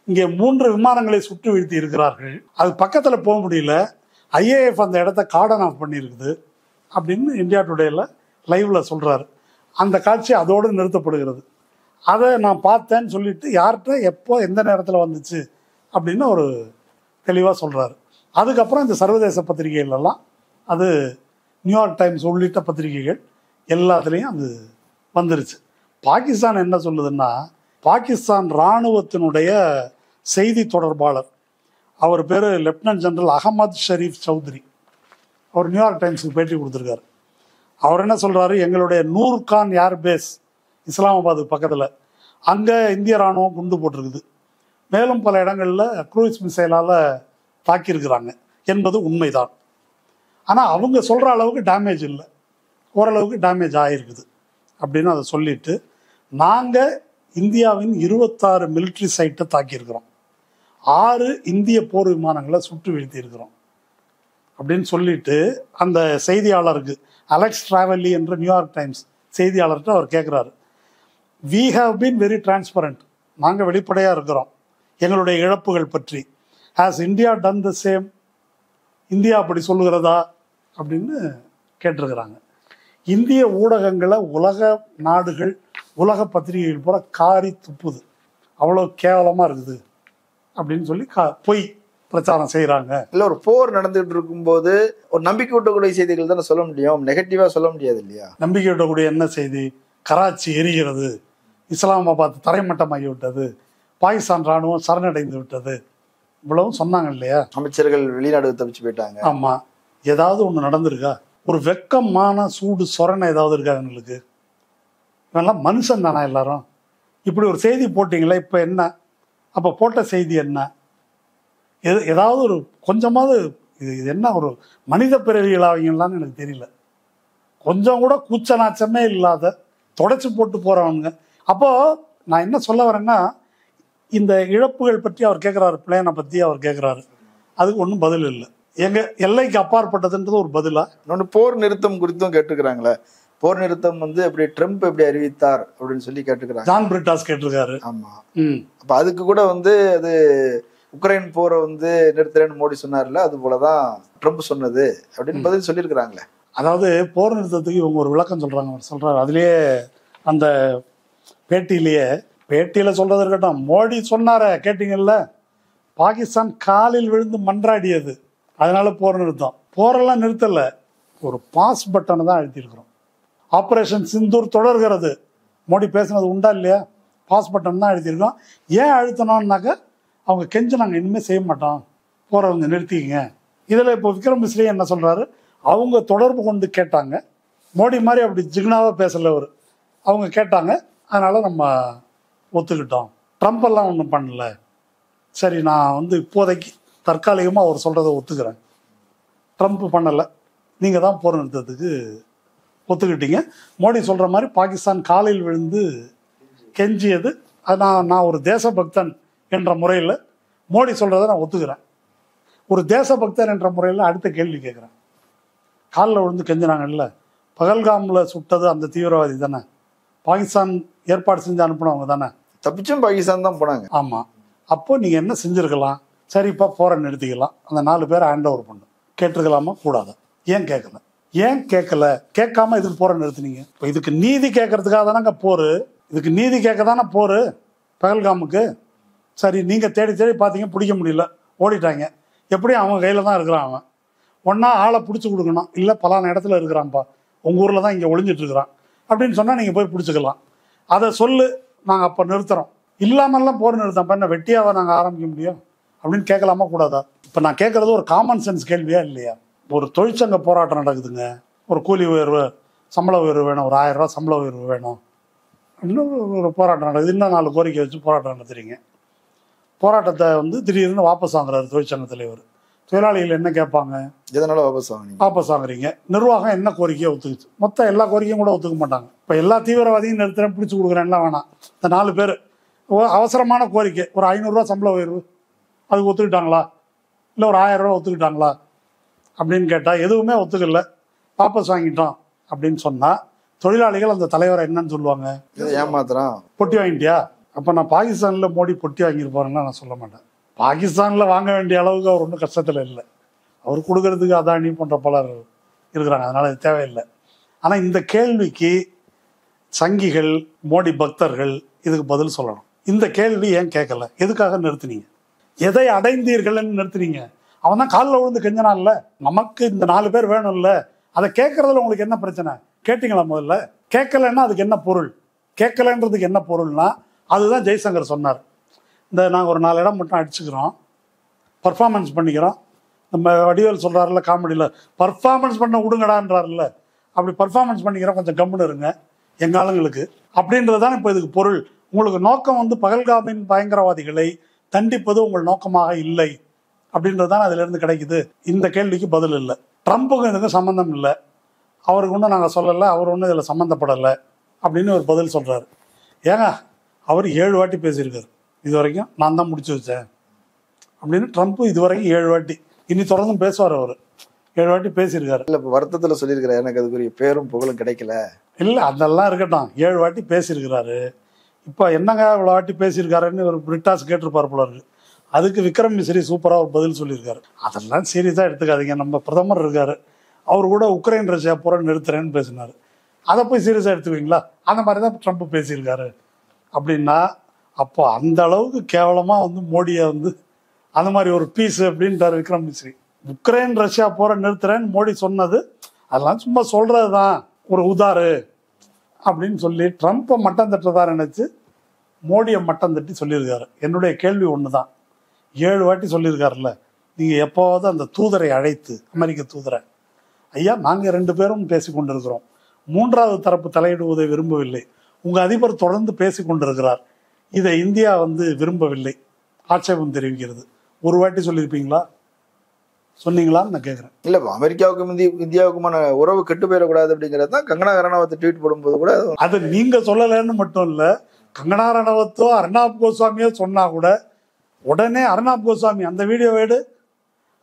இங்கே 3 விமானங்களை சுட்டு வீழ்த்தி இருக்கிறார்கள், அது பக்கத்தில் போக முடியல, ஐஏஎஃப் அந்த இடத்த கார்டன் ஆஃப் பண்ணியிருக்குது அப்படின்னு இந்தியா டுடேல லைவ்ல சொல்கிறாரு. அந்த காட்சி அதோடு நிறுத்தப்படுகிறது. அதை நான் பார்த்தேன்னு சொல்லிட்டு யார்கிட்ட எப்போ எந்த நேரத்தில் வந்துச்சு அப்படின்னு ஒரு தெளிவாக சொல்கிறாரு. அதுக்கப்புறம் இந்த சர்வதேச பத்திரிகைகளெல்லாம் அது நியூயார்க் டைம்ஸ் உள்ளிட்ட பத்திரிகைகள் எல்லாத்துலேயும் அது வந்துருச்சு. பாகிஸ்தான் என்ன சொல்லுதுன்னா, பாகிஸ்தான் இராணுவத்தினுடைய செய்தி தொடர்பாளர், அவர் பேர் லெப்டினன்ட் ஜெனரல் அகமது ஷரீஃப் சௌத்ரி, அவர் நியூயார்க் டைம்ஸுக்கு பேட்டி கொடுத்துருக்காரு. அவர் என்ன சொல்கிறாரு, எங்களுடைய நூர்கான் ஏர்பேஸ் இஸ்லாமாபாத் பக்கத்தில், அங்கே இந்திய இராணுவம் குண்டு போட்டிருக்குது, மேலும் பல இடங்களில் க்ரூஸ் மிசைலால் தாக்கியிருக்கிறாங்க என்பது உண்மைதான். ஆனால் அவங்க சொல்கிற அளவுக்கு டேமேஜ் இல்லை, ஓரளவுக்கு டேமேஜ் ஆகிருக்குது அப்படின்னு அதை சொல்லிட்டு, நாங்கள் இந்தியாவின் 26 மிலிட்ரி சைட்டை தாக்கியிருக்கிறோம், 6 இந்திய போர் விமானங்களை சுட்டு வீழ்த்தி இருக்கிறோம் அப்படின்னு சொல்லிட்டு அந்த செய்தியாளருக்கு, அலெக்ஸ் டிராவல்லி என்ற நியூயார்க் டைம்ஸ் செய்தியாளர்கிட்ட அவர் கேட்குறாரு, we have been very transparent, நாங்கள் வெளிப்படையாக இருக்கிறோம் எங்களுடைய இழப்புகள் பற்றி, has India done the same, India அப்படி சொல்லுகிறதா அப்படின்னு கேட்டிருக்கிறாங்க. இந்திய ஊடகங்களை உலக நாடுகள், உலக பத்திரிகைகள் பூரா காரி துப்புது, அவ்வளோ கேவலமாக இருக்குது அப்படின்னு சொல்லி பொய் பிரச்சாரம் செய்கிறாங்க. இல்லை, ஒரு போர் நடந்துகிட்டு இருக்கும்போது ஒரு நம்பிக்கை ஊட்டக்கூடிய செய்திகள் தானே சொல்ல முடியும், நெகட்டிவாக சொல்ல முடியாது இல்லையா? நம்பிக்கை ஊட்டக்கூடிய என்ன செய்தி? கராச்சி எரிகிறது, இஸ்லாமாபாத் தரைமட்டமாகி விட்டது, பாகிஸ்தான் இராணுவம் சரணடைந்து விட்டது, இவ்வளவும் சொன்னாங்க இல்லையா? அமைச்சர்கள் வெளிநாடு தப்பிச்சு போயிட்டாங்க. ஆமாம், ஏதாவது ஒன்று நடந்திருக்கா? ஒரு வெக்கமான சூடு சொரணை ஏதாவது இருக்கா எங்களுக்கு? இவெல்லாம் மனுஷன் தானா எல்லாரும்? இப்படி ஒரு செய்தி போட்டிங்களே, இப்போ என்ன? அப்போ போட்ட செய்தி என்ன? ஏதாவது ஒரு கொஞ்சமாவது இது என்ன ஒரு மனித பிறவிகளாவீங்களான்னு எனக்கு தெரியல. கொஞ்சம் கூட கூச்ச நாச்சமே இல்லாத தொடச்சி போட்டு போகிறவங்க. அப்போது நான் என்ன சொல்ல வரேன்னா, இந்த இழப்புகள் பற்றி அவர் கேட்குறாரு, பிளேனை பற்றி அவர் கேட்குறாரு, அதுக்கு ஒன்றும் பதில் இல்லை. எங்க எல்லைக்கு அப்பாற்பட்டதுன்றது ஒரு பதிலா? இன்னொன்று போர் நிறுத்தம் குறித்தும் கேட்டுக்கிறாங்களே. போர் நிறுத்தம் வந்து எப்படி ட்ரம்ப் எப்படி அறிவித்தார் அப்படின்னு சொல்லி கேட்டுக்கிறாங்க. ஜான் பிரிட்டாஸ் கேட்டிருக்காரு. ஆமா. அப்ப அதுக்கு கூட வந்து அது உக்ரைன் போரை வந்து நிறுத்துறேன்னு மோடி சொன்னார்ல, அது போலதான் ட்ரம்ப் சொன்னது அப்படின்னு பதில் சொல்லியிருக்கிறாங்களே. அதாவது போர் நிறுத்தத்துக்கு இவங்க ஒரு விளக்கம் சொல்றாரு. அதுலயே அந்த பேட்டியில சொல்றது இருக்கட்டும், மோடி சொன்னார கேட்டீங்கல்ல, பாகிஸ்தான் காலில் விழுந்து மன்றாடியது, அதனால போர் நிறுத்தம். போரெல்லாம் நிறுத்தல, ஒரு பாஸ் பட்டனை தான் அழுத்திருக்கிறோம். ஆபரேஷன் சிந்தூர் தொடர்கிறது. மோடி பேசுனது உண்டா இல்லையா? பாஸ் பட்டன் தான் அழுத்திருக்கோம். ஏன் அழுத்தணும்னாக்க அவங்க கெஞ்சினாங்க, இனிமேல் செய்ய மாட்டோம், போரை அவங்க நிறுத்திக்கங்க. இதில் இப்போ விக்ரம் மிஸ்ரி என்ன சொல்றாரு, அவங்க தொடர்பு கொண்டு கேட்டாங்க, மோடி மாதிரி அப்படி ஜிக்னாவாக பேசல அவர், அவங்க கேட்டாங்க, அதனால நம்ம ஒத்துக்கிட்டோம். ட்ரம்ப் எல்லாம் ஒன்றும் பண்ணல, சரி நான் வந்து இப்போதைக்கு தற்காலிகமாக அவர் சொல்கிறத ஒத்துக்கிறேன், ட்ரம்ப் பண்ணலை, நீங்கள் தான் போர் நிறுத்தத்துக்கு ஒத்துக்கிட்டீங்க. மோடி சொல்கிற மாதிரி பாகிஸ்தான் காலில் விழுந்து கெஞ்சியது, அது நான் ஒரு தேசபக்தன் என்ற முறையில் மோடி சொல்கிறத நான் ஒத்துக்கிறேன். ஒரு தேசபக்தன் என்ற முறையில் அடுத்த கேள்வி கேட்குறேன். காலில் விழுந்து கெஞ்சினாங்கல்ல, பகல்காமில் சுட்டது அந்த தீவிரவாதி தானே, பாகிஸ்தான் ஏற்பாடு செஞ்சு அனுப்பினவங்க தானே, தப்பிச்சும் பாகிஸ்தான் தான் போனாங்க. ஆமாம். அப்போ நீங்கள் என்ன செஞ்சுருக்கலாம், சரிப்பா போரை நிறுத்திக்கலாம், அந்த 4 பேரை ஹேண்ட் ஓவர் பண்ணு கேட்டிருக்கலாமா கூடாது? ஏன் கேட்கல? ஏன் கேட்கல? கேட்காம இதுக்கு போரை நிறுத்தினீங்க. இப்போ இதுக்கு நீதி கேட்கறதுக்காக தானங்க போர், இதுக்கு நீதி கேட்க தானே போர் பகல்காமுக்கு. சரி, நீங்கள் தேடி தேடி பார்த்தீங்க, பிடிக்க முடியல, ஓடிட்டாங்க. எப்படியும் அவங்க கையில் தான் இருக்கிறான். அவன் ஒன்றா ஆளை பிடிச்சி கொடுக்கணும், இல்லை பலான இடத்துல இருக்கிறான்ப்பா, உங்கள் ஊரில் தான் இங்கே ஒளிஞ்சிட்டு இருக்கிறான் அப்படின்னு சொன்னால் நீங்கள் போய் பிடிச்சிக்கலாம். அதை சொல்லு, நாங்கள் அப்போ நிறுத்துகிறோம். இல்லாமல்லாம் போர் நிறுத்தம் பண்ண வெட்டியாவை நாங்கள் ஆரம்பிக்க முடியும் அப்படின்னு கேட்கலாமா கூடாதா? இப்போ நான் கேட்குறது ஒரு காமன் சென்ஸ் கேள்வியா இல்லையா? ஒரு தொழிற்சங்க போராட்டம் நடக்குதுங்க, ஒரு கூலி உயர்வு, சம்பள உயர்வு வேணும், ஒரு 1000 ரூபா சம்பள உயர்வு வேணும், இன்னும் ஒரு போராட்டம் நடக்குது, இன்னும் 4 கோரிக்கை வச்சு போராட்டம் நடத்துறீங்க. போராட்டத்தை வந்து திடீர்னு வாபஸ் வாங்குறாரு தொழிற்சங்க தலைவர். தொழிலாளிகள் என்ன கேட்பாங்க, எதனால வாபஸ் வாங்குறீங்க? நிர்வாகம் என்ன கோரிக்கையை ஒத்துக்குச்சு? மொத்தம் எல்லா கோரிக்கையும் கூட ஒத்துக்க மாட்டாங்க. இப்போ எல்லா தீவிரவாதியும் நிறுத்துறேன், பிடிச்சி கொடுக்குறேன்லாம் வேணாம். இந்த 4 பேர் அவசரமான கோரிக்கை, ஒரு 500 ரூபா சம்பள உயர்வு, அதுக்கு ஒத்துக்கிட்டாங்களா? இல்லை ஒரு 1000 ரூபா ஒத்துக்கிட்டாங்களா அப்படின்னு கேட்டால் எதுவுமே ஒத்துக்கல, வாபஸ் வாங்கிட்டோம் அப்படின்னு சொன்னால் தொழிலாளிகள் அந்த தலைவரை என்னன்னு சொல்லுவாங்க, ஏமாத்துறான், பொட்டி வாங்கிட்டியா? அப்போ நான் பாகிஸ்தானில் மோடி பொட்டி வாங்கியிருப்பாருன்னா நான் சொல்ல மாட்டேன். பாகிஸ்தானில் வாங்க வேண்டிய அளவுக்கு அவர் ஒன்றும் கஷ்டத்தில் இல்லை, அவர் கொடுக்கறதுக்கு அதானி போன்ற பலர் இருக்கிறாங்க, அதனால் அது தேவையில்லை. ஆனால் இந்த கேள்விக்கு சங்கிகள், மோடி பக்தர்கள் இதுக்கு பதில் சொல்லணும். இந்த கேள்வி ஏன் கேட்கல? எதுக்காக நிறுத்தினீங்க? எதை அடைந்தீர்கள்னு நிறுத்தினீங்க? அவன் தான் காலில் விழுந்து கெஞ்சனான்ல, நமக்கு இந்த 4 பேர் வேணும்ல, அதை கேட்கறதுல உங்களுக்கு என்ன பிரச்சனை? கேட்டீங்களா முதல்ல? கேட்கலன்னா அதுக்கு என்ன பொருள்? கேட்கலன்றதுக்கு என்ன பொருள்னா அதுதான் ஜெய்சங்கர் சொன்னார். இந்த நாங்கள் ஒரு 4 இடம் மட்டும் அடிச்சுக்கிறோம், பர்ஃபார்மன்ஸ் பண்ணிக்கிறோம். நம்ம வடிவேல் சொல்கிறாருல காமெடியில், பர்ஃபார்மன்ஸ் பண்ண விடுங்கடான்றாருல்ல, அப்படி பர்ஃபார்மன்ஸ் பண்ணிக்கிறோம், கொஞ்சம் கம்முன்னு இருங்க எங்கள் ஆளுங்களுக்கு அப்படின்றது தான் இப்போ இதுக்கு பொருள். உங்களுக்கு நோக்கம் வந்து பகல்காமின் பயங்கரவாதிகளை தண்டிப்பது உங்கள் நோக்கமாக இல்லை அப்படின்றது தான் அதிலிருந்து கிடைக்குது. இந்த கேள்விக்கு பதில் இல்லை. ட்ரம்ப்புக்கும் இதுக்கும் சம்மந்தம் இல்லை, அவருக்கு ஒன்றும் நாங்கள் சொல்லலை, அவர் ஒன்றும் இதில் சம்மந்தப்படலை அப்படின்னு ஒரு பதில் சொல்கிறாரு. ஏங்க அவர் 7 வாட்டி பேசியிருக்காரு இது வரைக்கும், நான் தான் முடிச்சு வச்சேன் அப்படின்னு. ட்ரம்ப் இது வரைக்கும் 7 வாட்டி, இனி தொடர்ந்தும் பேசுவார். அவர் 7 வாட்டி பேசியிருக்காரு. இல்லை, இப்போ வருத்தத்தில் சொல்லியிருக்கிறார், எனக்கு அதுக்குரிய பேரும் புகழும் கிடைக்கல. இல்லை, அதெல்லாம் இருக்கட்டும், 7 வாட்டி பேசியிருக்கிறாரு. இப்போ என்னங்க இவ்வளோ வாட்டி பேசியிருக்காருன்னு ஒரு பிரிட்டாஸ் கேட்டிருப்பார் போல இருக்கு. அதுக்கு விக்ரம் மிஸ்ரி சூப்பராக ஒரு பதில் சொல்லியிருக்காரு. அதெல்லாம் சீரியஸாக எடுத்துக்காதீங்க, நம்ம பிரதமர் இருக்காரு, அவர் கூட உக்ரைன் ரஷ்யா போரை நிறுத்துறேன்னு பேசினார், அதை போய் சீரியஸாக எடுத்துக்குவீங்களா? அந்த மாதிரி தான் ட்ரம்ப் பேசியிருக்காரு அப்படின்னா, அப்போ அந்த அளவுக்கு கேவலமாக வந்து மோடியை வந்து அந்த மாதிரி ஒரு பீஸ் அப்படின்ட்டார் விக்ரம் மிஸ்ரி. உக்ரைன் ரஷ்யா போரை நிறுத்துறேன்னு மோடி சொன்னது அதெல்லாம் சும்மா சொல்கிறது தான், ஒரு உதாரு அப்படின்னு சொல்லி ட்ரம்ப்பை மட்டம் தட்டுறதா நினச்சி மோடியை மட்டம் தட்டி சொல்லியிருக்காரு. என்னுடைய கேள்வி ஒன்று தான், 7 வாட்டி சொல்லியிருக்காருல்ல, நீங்கள் எப்போவாவது அந்த தூதரை அழைத்து, அமெரிக்க தூதரை, ஐயா நாங்கள் 2 பேரும் பேசி கொண்டிருக்கிறோம், 3வது தரப்பு தலையிடுவதை விரும்பவில்லை, உங்கள் அதிபர் தொடர்ந்து பேசி கொண்டிருக்கிறார், இதை இந்தியா வந்து விரும்பவில்லை, ஆட்சேபம் தெரிவிக்கிறது, ஒரு வாட்டி சொல்லியிருப்பீங்களா? சொன்னீங்களான்னு நான் கேட்குறேன். இல்லை, அமெரிக்காவுக்கும் இந்தியாவுக்குமான உறவு கெட்டு போயிடக்கூடாது அப்படிங்கிறது தான் கங்கனா ரனாவத் ட்வீட் போடும்போது கூட அது நீங்கள் சொல்லலைன்னு மட்டும் இல்லை, கங்கனா ரனாவத்தோ அர்னாப் கோஸ்வாமியோ சொன்னா கூட உடனே அர்னாப் கோஸ்வாமி அந்த வீடியோ எடு,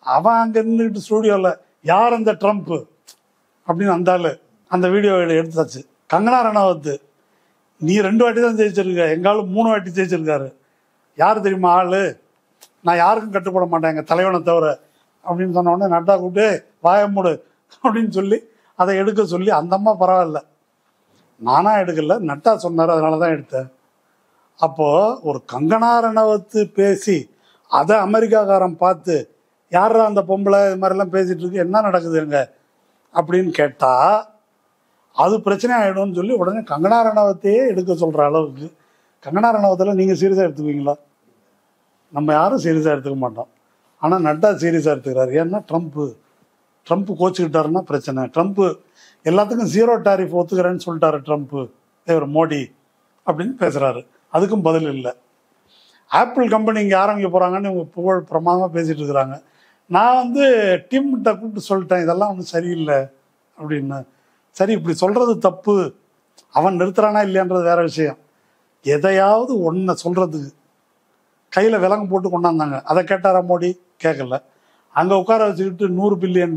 அவன் அங்கே நின்றுட்டு ஸ்டூடியோவில் யார் அந்த ட்ரம்ப்பு அப்படின்னு அந்த அந்த வீடியோ எடுத்தாச்சு. கங்கனா ரணாவத், நீ 2 வாட்டி தான் ஜெயிச்சிருக்க, எங்காலும் 3 வாட்டி ஜெயிச்சிருக்காரு, யார் தெரியுமா ஆள், நான் யாருக்கும் கட்டுப்பட மாட்டேன் எங்கள் தலைவனை தவிர அப்படின்னு சொன்ன உடனே நட்டா கூப்பிட்டு வாயமுடு அப்படின்னு சொல்லி அதை எடுக்க சொல்லி, அந்த அம்மா பரவாயில்ல, நானாக எடுக்கல, நட்டா சொன்னார் அதனால தான் எடுத்தேன். அப்போது ஒரு கங்கனா ரணாவத் பேசி அதை அமெரிக்காக்காரன் பார்த்து யாரா அந்த பொம்பளை இது மாதிரிலாம் பேசிகிட்டு இருக்கு, என்ன நடக்குதுங்க அப்படின்னு கேட்டால் அது பிரச்சனை ஆகிடும்னு சொல்லி உடனே கங்கனா ரணாவத்தையே எடுக்க சொல்கிற அளவுக்கு. கங்கனா ரணாவத்தில் நீங்கள் சீரியஸாக எடுத்துக்குவீங்களா? நம்ம யாரும் சீரியஸாக எடுத்துக்க மாட்டோம். ஆனால் நட்டா சீரியஸாக எடுத்துக்கிறாரு. ஏன்னா ட்ரம்ப்பு கோச்சிக்கிட்டாருன்னா பிரச்சனை. ட்ரம்ப்பு எல்லாத்துக்கும் 0 டாரிஃப் ஒத்துக்கிறேன்னு சொல்லிட்டாரு ட்ரம்ப்பு, இவர் மோடி அப்படின்னு பேசுகிறாரு. அதுக்கும் பதில் இல்லை. ஆப்பிள் கம்பெனி இங்கே ஆரம்பிக்க போகிறாங்கன்னு இவங்க புகழ் பிரமாதமாக பேசிகிட்டு இருக்கிறாங்க. நான் டீம்கிட்ட கூப்பிட்டு சொல்லிட்டேன், இதெல்லாம் ஒன்றும் சரியில்லை அப்படின்னு. சரி, இப்படி சொல்கிறது தப்பு, அவன் நிறுத்துறானா இல்லையான்றது வேற விஷயம். எதையாவது ஒன்றை சொல்கிறதுக்கு கையில் விலங்கு போட்டு கொண்டாந்தாங்க. அதை கேட்டாரா மோடி? கேட்கல. அங்கே உட்கார வச்சுக்கிட்டு $100 பில்லியன்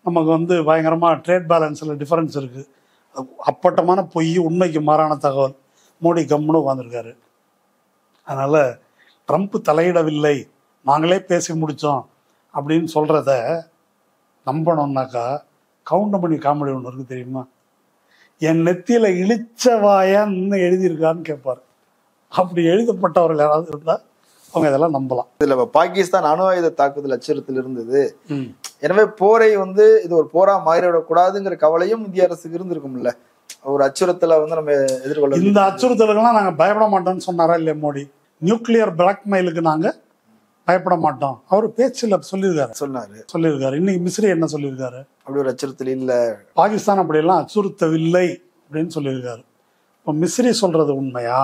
நமக்கு பயங்கரமாக ட்ரேட் பேலன்ஸில் டிஃபரன்ஸ் இருக்குது, அப்பட்டமான பொய், உண்மைக்கு மாறான தகவல். மோடி கம்முன்னு உட்காந்துருக்காரு. அதனால் ட்ரம்ப் தலையிடவில்லை, நாங்களே பேசி முடித்தோம் அப்படின்னு சொல்கிறத நம்பணும்னாக்கா கவுண்டமணி காமெடி ஒன்று இருக்குது தெரியுமா? என் நெத்தியில் இழிச்சவாயன்னு எழுதியிருக்கான்னு கேட்பார். அப்படி எழுதப்பட்டவர்கள் யாராவது இருந்தால் அவங்க இதெல்லாம் நம்பலாம். இதுல பாகிஸ்தான் அணு ஆயுத தாக்குதல் அச்சுறுத்தல் இருந்தது. எனவே போரை இது ஒரு போரா மாறிவிடக்கூடாதுங்கிற கவலையும் இந்திய அரசுக்கு இருந்திருக்கும்ல. ஒரு அச்சுறுத்தலை நம்ம எதிர்கொள்ள, இந்த அச்சுறுத்தலுக்கெல்லாம் நாங்கள் பயப்பட மாட்டோம்னு சொன்னாரா இல்லையா மோடி? நியூக்ளியர் பிளாக்மெயிலுக்கு நாங்கள் பயப்பட மாட்டோம் அவர் பேச்சில் சொல்லியிருக்காரு. இன்னைக்கு மிஸ்ரி என்ன சொல்லியிருக்காரு? அப்படி ஒரு அச்சுறுத்தல் இல்லை, பாகிஸ்தான் அப்படியெல்லாம் அச்சுறுத்தவில்லை அப்படின்னு சொல்லியிருக்காரு. இப்போ மிஸ்ரி சொல்றது உண்மையா,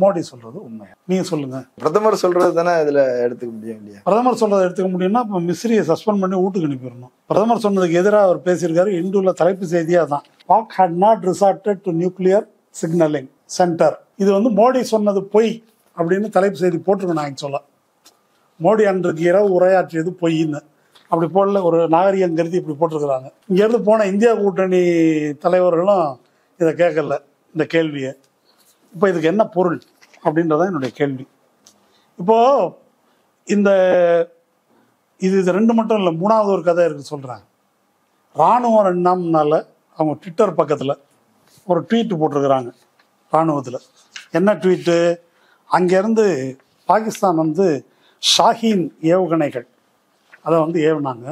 மோடி சொல்றது உண்மையா? நீங்க சொல்லுங்க. பிரதமர் சொல்றது தானே இதுல எடுத்துக்க முடியும் இல்லையா? பிரதமர் சொல்றதை எடுத்துக்க முடியும்னா இப்போ மிஸ்ரியை சஸ்பெண்ட் பண்ணி வீட்டுக்கு அனுப்பிடணும். பிரதமர் சொன்னதுக்கு எதிராக அவர் பேசியிருக்காரு. இந்துல தலைப்பு செய்தியா தான், பாக் had not resorted to nuclear signaling center. இது மோடி சொன்னது பொய் அப்படின்னு தலைப்பு செய்தி போட்டிருக்கணும். ஆக்சுவலா மோடி அன்றைக்கு இரவு உரையாற்றியது பொய்ன்னு அப்படி போடல, ஒரு நாகரிகம் கருதி இப்படி போட்டிருக்கிறாங்க. இங்கேருந்து போன இந்தியா கூட்டணி தலைவர்களும் இதை கேட்கல இந்த கேள்வியை. இப்போ இதுக்கு என்ன பொருள் அப்படின்றதான் என்னுடைய கேள்வி. இப்போது இது 2 மட்டும் இல்லை, 3வது ஒரு கதை இருக்குது சொல்கிறேன். இராணுவம் 2 நாள் முன்னால் அவங்க ட்விட்டர் பக்கத்தில் ஒரு ட்வீட்டு போட்டிருக்கிறாங்க. இராணுவத்தில் என்ன ட்வீட்டு? அங்கேருந்து பாகிஸ்தான் ஷாஹீன் ஏவுகணைகள் அதை ஏவுனாங்க.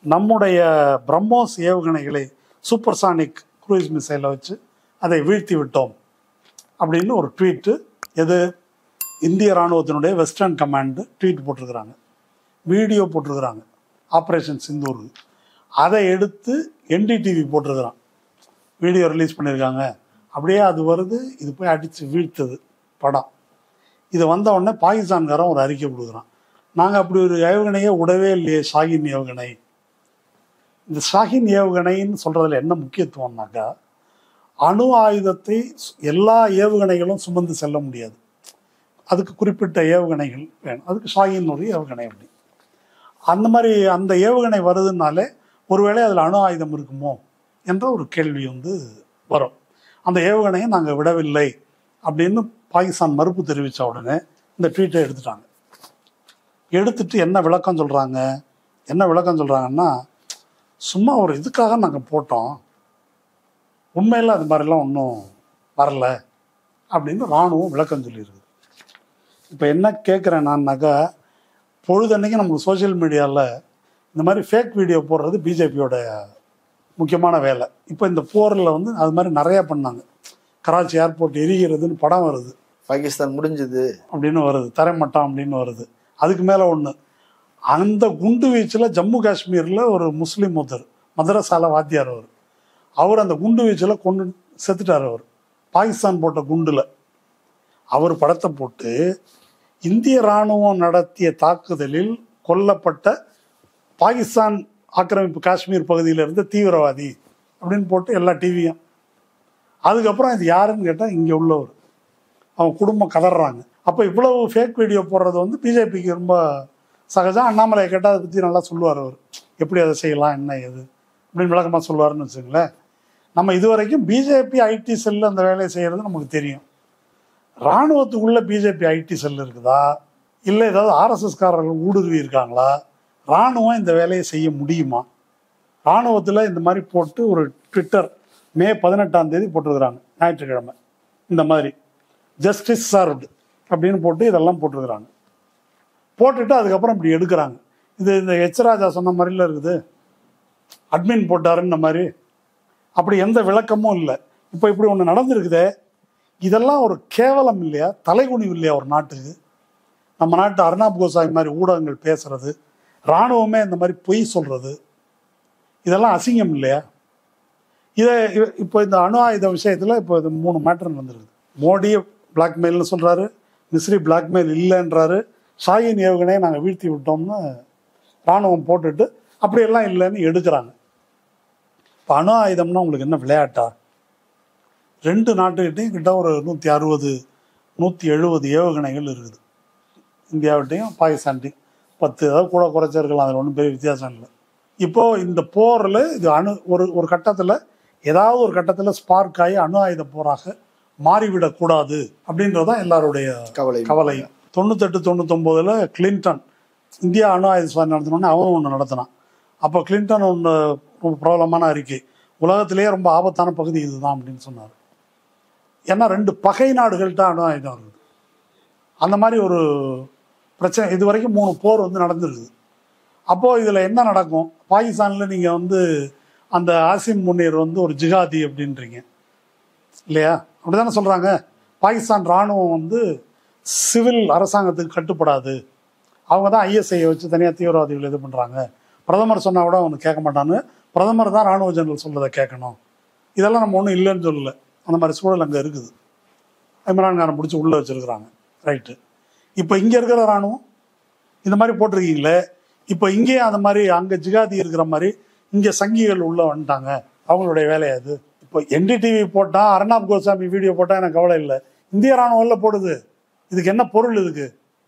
நம்முடைய பிரம்மோஸ் ஏவுகணைகளை சூப்பர்சானிக் க்ரூயிஸ் மிசைலை வச்சு அதை வீழ்த்தி விட்டோம் அப்படின்னு ஒரு ட்வீட்டு. எது? இந்திய இராணுவத்தினுடைய வெஸ்டர்ன் கமாண்டு ட்வீட் போட்டிருக்கிறாங்க, வீடியோ போட்டிருக்கிறாங்க, ஆப்ரேஷன் சிந்தூர். அதை எடுத்து NDTV போட்டிருக்கிறான், வீடியோ ரிலீஸ் பண்ணியிருக்காங்க. அப்படியே அது வருது, இது போய் அடித்து வீழ்த்தது படம். இது வந்த உடனே பாகிஸ்தான்காரன் ஒரு அறிக்கை கொடுக்குறான், நாங்கள் அப்படி ஒரு ஏவுகணையை விடவே இல்லையே, ஷாஹின் ஏவுகணை. இந்த ஷாஹின் ஏவுகணைன்னு சொல்கிறதுல என்ன முக்கியத்துவம்னாக்கா, அணு ஆயுதத்தை எல்லா ஏவுகணைகளும் சுமந்து செல்ல முடியாது, அதுக்கு குறிப்பிட்ட ஏவுகணைகள் வேணும். அதுக்கு ஷாஹின் ஒரு ஏவுகணை. அப்படி அந்த மாதிரி அந்த ஏவுகணை வருதுனாலே ஒருவேளை அதில் அணு ஆயுதம் இருக்குமோ என்ற ஒரு கேள்வி வரும். அந்த ஏவுகணையை நாங்கள் விடவில்லை அப்படின்னு பாகிஸ்தான் மறுப்பு தெரிவித்த உடனே இந்த ட்வீட்டை எடுத்துட்டாங்க. எடுத்துட்டு என்ன விளக்கம் சொல்கிறாங்கன்னா, சும்மா ஒரு இதுக்காக நாங்கள் போட்டோம், உண்மையில் அது மாதிரிலாம் ஒன்றும் வரல அப்படின்னு இராணுவம் விளக்கம் சொல்லியிருக்கு. இப்போ என்ன கேட்குறேன் நான்னாக்கா, பொழுதன்னைக்கு நமக்கு சோசியல் மீடியாவில் இந்த மாதிரி ஃபேக் வீடியோ போடுறது பிஜேபியோட முக்கியமான வேலை. இப்போ இந்த போரில் அது மாதிரி நிறையா பண்ணாங்க. கராச்சி ஏர்போர்ட் எரிகிறதுன்னு படம் வருது, பாகிஸ்தான் முடிஞ்சது அப்படின்னு வருது, தரைமட்டம் அப்படின்னு வருது. அதுக்கு மேலே ஒன்று, அந்த குண்டு வீச்சில் ஜம்மு காஷ்மீரில் ஒரு முஸ்லீம் மதரசால வாத்தியார் அவர் அந்த குண்டு வீச்சில் கொண்டு செத்துட்டார். அவர் பாகிஸ்தான் போட்ட குண்டில் அவர் படத்தை போட்டு இந்திய இராணுவம் நடத்திய தாக்குதலில் கொல்லப்பட்ட பாகிஸ்தான் ஆக்கிரமிப்பு காஷ்மீர் பகுதியில் இருந்த தீவிரவாதி அப்படின்னு போட்டு எல்லா டிவியும். அதுக்கப்புறம் இது யாருன்னு கேட்டால் இங்கே உள்ளவர், அவங்க குடும்பம் கதறாங்க. அப்போ இவ்வளவு ஃபேக் வீடியோ போடுறது பிஜேபிக்கு ரொம்ப சகஜம் அண்ணாமலையை கேட்டால் அதை பற்றி நல்லா சொல்லுவார். அவர் எப்படி அதை செய்யலாம், என்ன ஏது அப்படின்னு விளக்கமாக சொல்லுவாருன்னு வச்சுங்களேன். நம்ம இதுவரைக்கும் பிஜேபி ஐடி செல்லு அந்த வேலையை செய்கிறது நமக்கு தெரியும். இராணுவத்துக்குள்ளே பிஜேபி ஐடி செல் இருக்குதா, இல்லை ஏதாவது ஆர்எஸ்எஸ்காரர்கள் ஊடுருவி இருக்காங்களா, இராணுவம் இந்த வேலையை செய்ய முடியுமா? இராணுவத்தில் இந்த மாதிரி போட்டு ஒரு ட்விட்டர் மே 18ஆம் தேதி போட்டிருக்கிறாங்க, ஞாயிற்றுக்கிழமை. இந்த மாதிரி ஜஸ்டிஸ் சர்வ்டு அப்படின்னு போட்டு இதெல்லாம் போட்டிருக்கிறாங்க. போட்டுட்டு அதுக்கப்புறம் இப்படி எடுக்கிறாங்க. இது இந்த ராஜா சொன்ன மாதிரில இருக்குது, அட்மின் போட்டாருன்ற மாதிரி. அப்படி எந்த விளக்கமும் இல்லை. இப்போ இப்படி ஒன்று நடந்திருக்குதே, இதெல்லாம் ஒரு கேவலம் இல்லையா, தலைகுனிவு இல்லையா ஒரு நாட்டுக்கு? நம்ம நாட்டு அர்னாப் கோசாமி மாதிரி ஊடகங்கள் பேசுறது, இராணுவமே இந்த மாதிரி பொய் சொல்றது, இதெல்லாம் அசிங்கம் இல்லையா? இதை இப்போ இந்த அணு ஆயுத விஷயத்தில் இப்போ இது 3 மேட்டர் வந்துருக்குது. மோடி பிளாக்மெயில்னு சொல்கிறாரு, மிஸ்ரி பிளாக்மெயில் இல்லைன்றாரு, ஷாஹின் ஏவுகணையை நாங்கள் வீழ்த்தி விட்டோம்னு இராணுவம் போட்டுட்டு அப்படியெல்லாம் இல்லைன்னு எடுக்கிறாங்க. இப்போ அணு ஆயுதம்னா உங்களுக்கு என்ன விளையாட்டா? 2 நாட்டுக்கிட்டையும் கிட்ட ஒரு 160 170 ஏவுகணைகள் இருக்குது. இந்தியாவிட்டையும் பாகிஸ்தான்ட்டையும் 10, ஏதாவது கூட குறைச்சிருக்கலாம், அதில் ஒன்றும் பெரிய வித்தியாசம் இல்லை. இப்போது இந்த போரில் இது ஒரு கட்டத்தில் ஏதாவது ஒரு கட்டத்தில் ஸ்பார்க் ஆகி அணு ஆயுத போராக மாறிவிடக்கூடாது அப்படின்றதான் எல்லாருடைய கவலை. 98 99 கிளின்டன் இந்தியா அணு ஆயுத சோதனை நடத்தினோன்னு அவன் ஒன்று நடத்தினான். அப்போ கிளின்டன் ஒன்று ரொம்ப பிரபலமான அறிக்கை, உலகத்திலேயே ரொம்ப ஆபத்தான பகுதி இதுதான் அப்படின்னு சொன்னார். ஏன்னா 2 பகை நாடுகள்கிட்ட அணு ஆயுதம் இருக்குது. அந்த மாதிரி ஒரு பிரச்சனை இது வரைக்கும் 3 போர் நடந்துருக்குது. அப்போது இதில் என்ன நடக்கும்? பாகிஸ்தானில் நீங்கள் அந்த ஆசிம் முனீர் ஒரு ஜிகாதி அப்படின்றீங்க இல்லையா? அப்படி தானே சொல்கிறாங்க. பாகிஸ்தான் இராணுவம் சிவில் அரசாங்கத்துக்கு கட்டுப்படாது, அவங்க தான் ஐஎஸ்ஐயை வச்சு தனியாக தீவிரவாதிகள் இது பண்ணுறாங்க. பிரதமர் சொன்னால் கூட அவனுக்கு கேட்க மாட்டான்னு, பிரதமர் தான் இராணுவ ஜெனரல் சொல்கிறத கேட்கணும். இதெல்லாம் நம்ம ஒன்றும் இல்லைன்னு சொல்லலை. அந்த மாதிரி சூழல் அங்கே இருக்குது. இம்ரான் கானை பிடிச்சி உள்ளே வச்சுருக்குறாங்க. ரைட்டு. இப்போ இங்கே இருக்கிற இராணுவம் இந்த மாதிரி போட்டிருக்கீங்களே, இப்போ இங்கேயே அந்த மாதிரி அங்கே ஜிகாதி இருக்கிற மாதிரி இங்கே சங்கிகள் உள்ளே வந்துட்டாங்க, அவங்களுடைய வேலையை அது. இப்போ என்டிடிவி போட்டால், அர்னாப் கோசாமி வீடியோ போட்டால் எனக்கு கவலை இல்லை. இந்திய இராணுவம் போடுது, இதுக்கு என்ன பொருள்?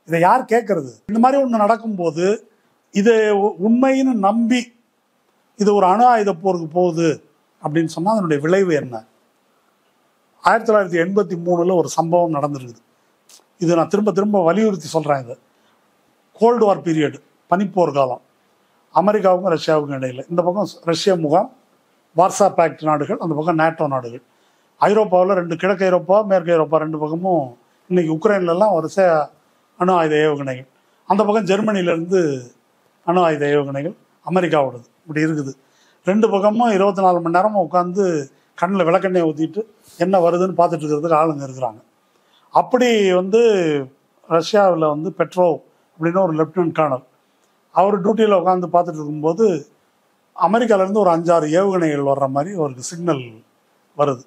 இதை யார் கேட்கறது? இந்த மாதிரி ஒன்று நடக்கும்போது இது உண்மைன்னு நம்பி இது ஒரு அணு ஆயுத போருக்கு போகுது அப்படின்னு சொன்னால் அதனுடைய விளைவு என்ன? 1983 ஒரு சம்பவம் நடந்திருக்குது. இது நான் திரும்ப திரும்ப வலியுறுத்தி சொல்கிறேன். இது கோல்டு வார் பீரியடு, பனிப்போர் காலம், அமெரிக்காவுக்கும் ரஷ்யாவுக்கும் இடையில். இந்த பக்கம் ரஷ்ய முகாம், வார்சா பேக்ட் நாடுகள், அந்த பக்கம் நேட்டோ நாடுகள். ஐரோப்பாவில் 2, கிழக்கு ஐரோப்பா மேற்கு ஐரோப்பா 2 பக்கமும் இன்னைக்கு உக்ரைன்லாம் வரிசை அணு ஆயுத ஏவுகணைகள். அந்த பக்கம் ஜெர்மனியிலேருந்து அணு ஆயுத ஏவுகணைகள், அமெரிக்காவோடது. இப்படி இருக்குது. 2 பக்கமும் 24 மணி நேரமும் உட்காந்து கண்ணில் விளக்கெண்ணெய் ஊற்றிட்டு என்ன வருதுன்னு பார்த்துட்டு இருக்கிறதுக்கு ஆளுங்க இருக்கிறாங்க. அப்படி ரஷ்யாவில் பெட்ரோவ் அப்படின்னு ஒரு லெப்டினன்ட் கர்னல், அவர் டியூட்டியில் உட்காந்து பார்த்துட்டு இருக்கும்போது அமெரிக்காவிலேருந்து ஒரு 5-6 ஏவுகணைகள் வர்ற மாதிரி அவருக்கு சிக்னல் வருது.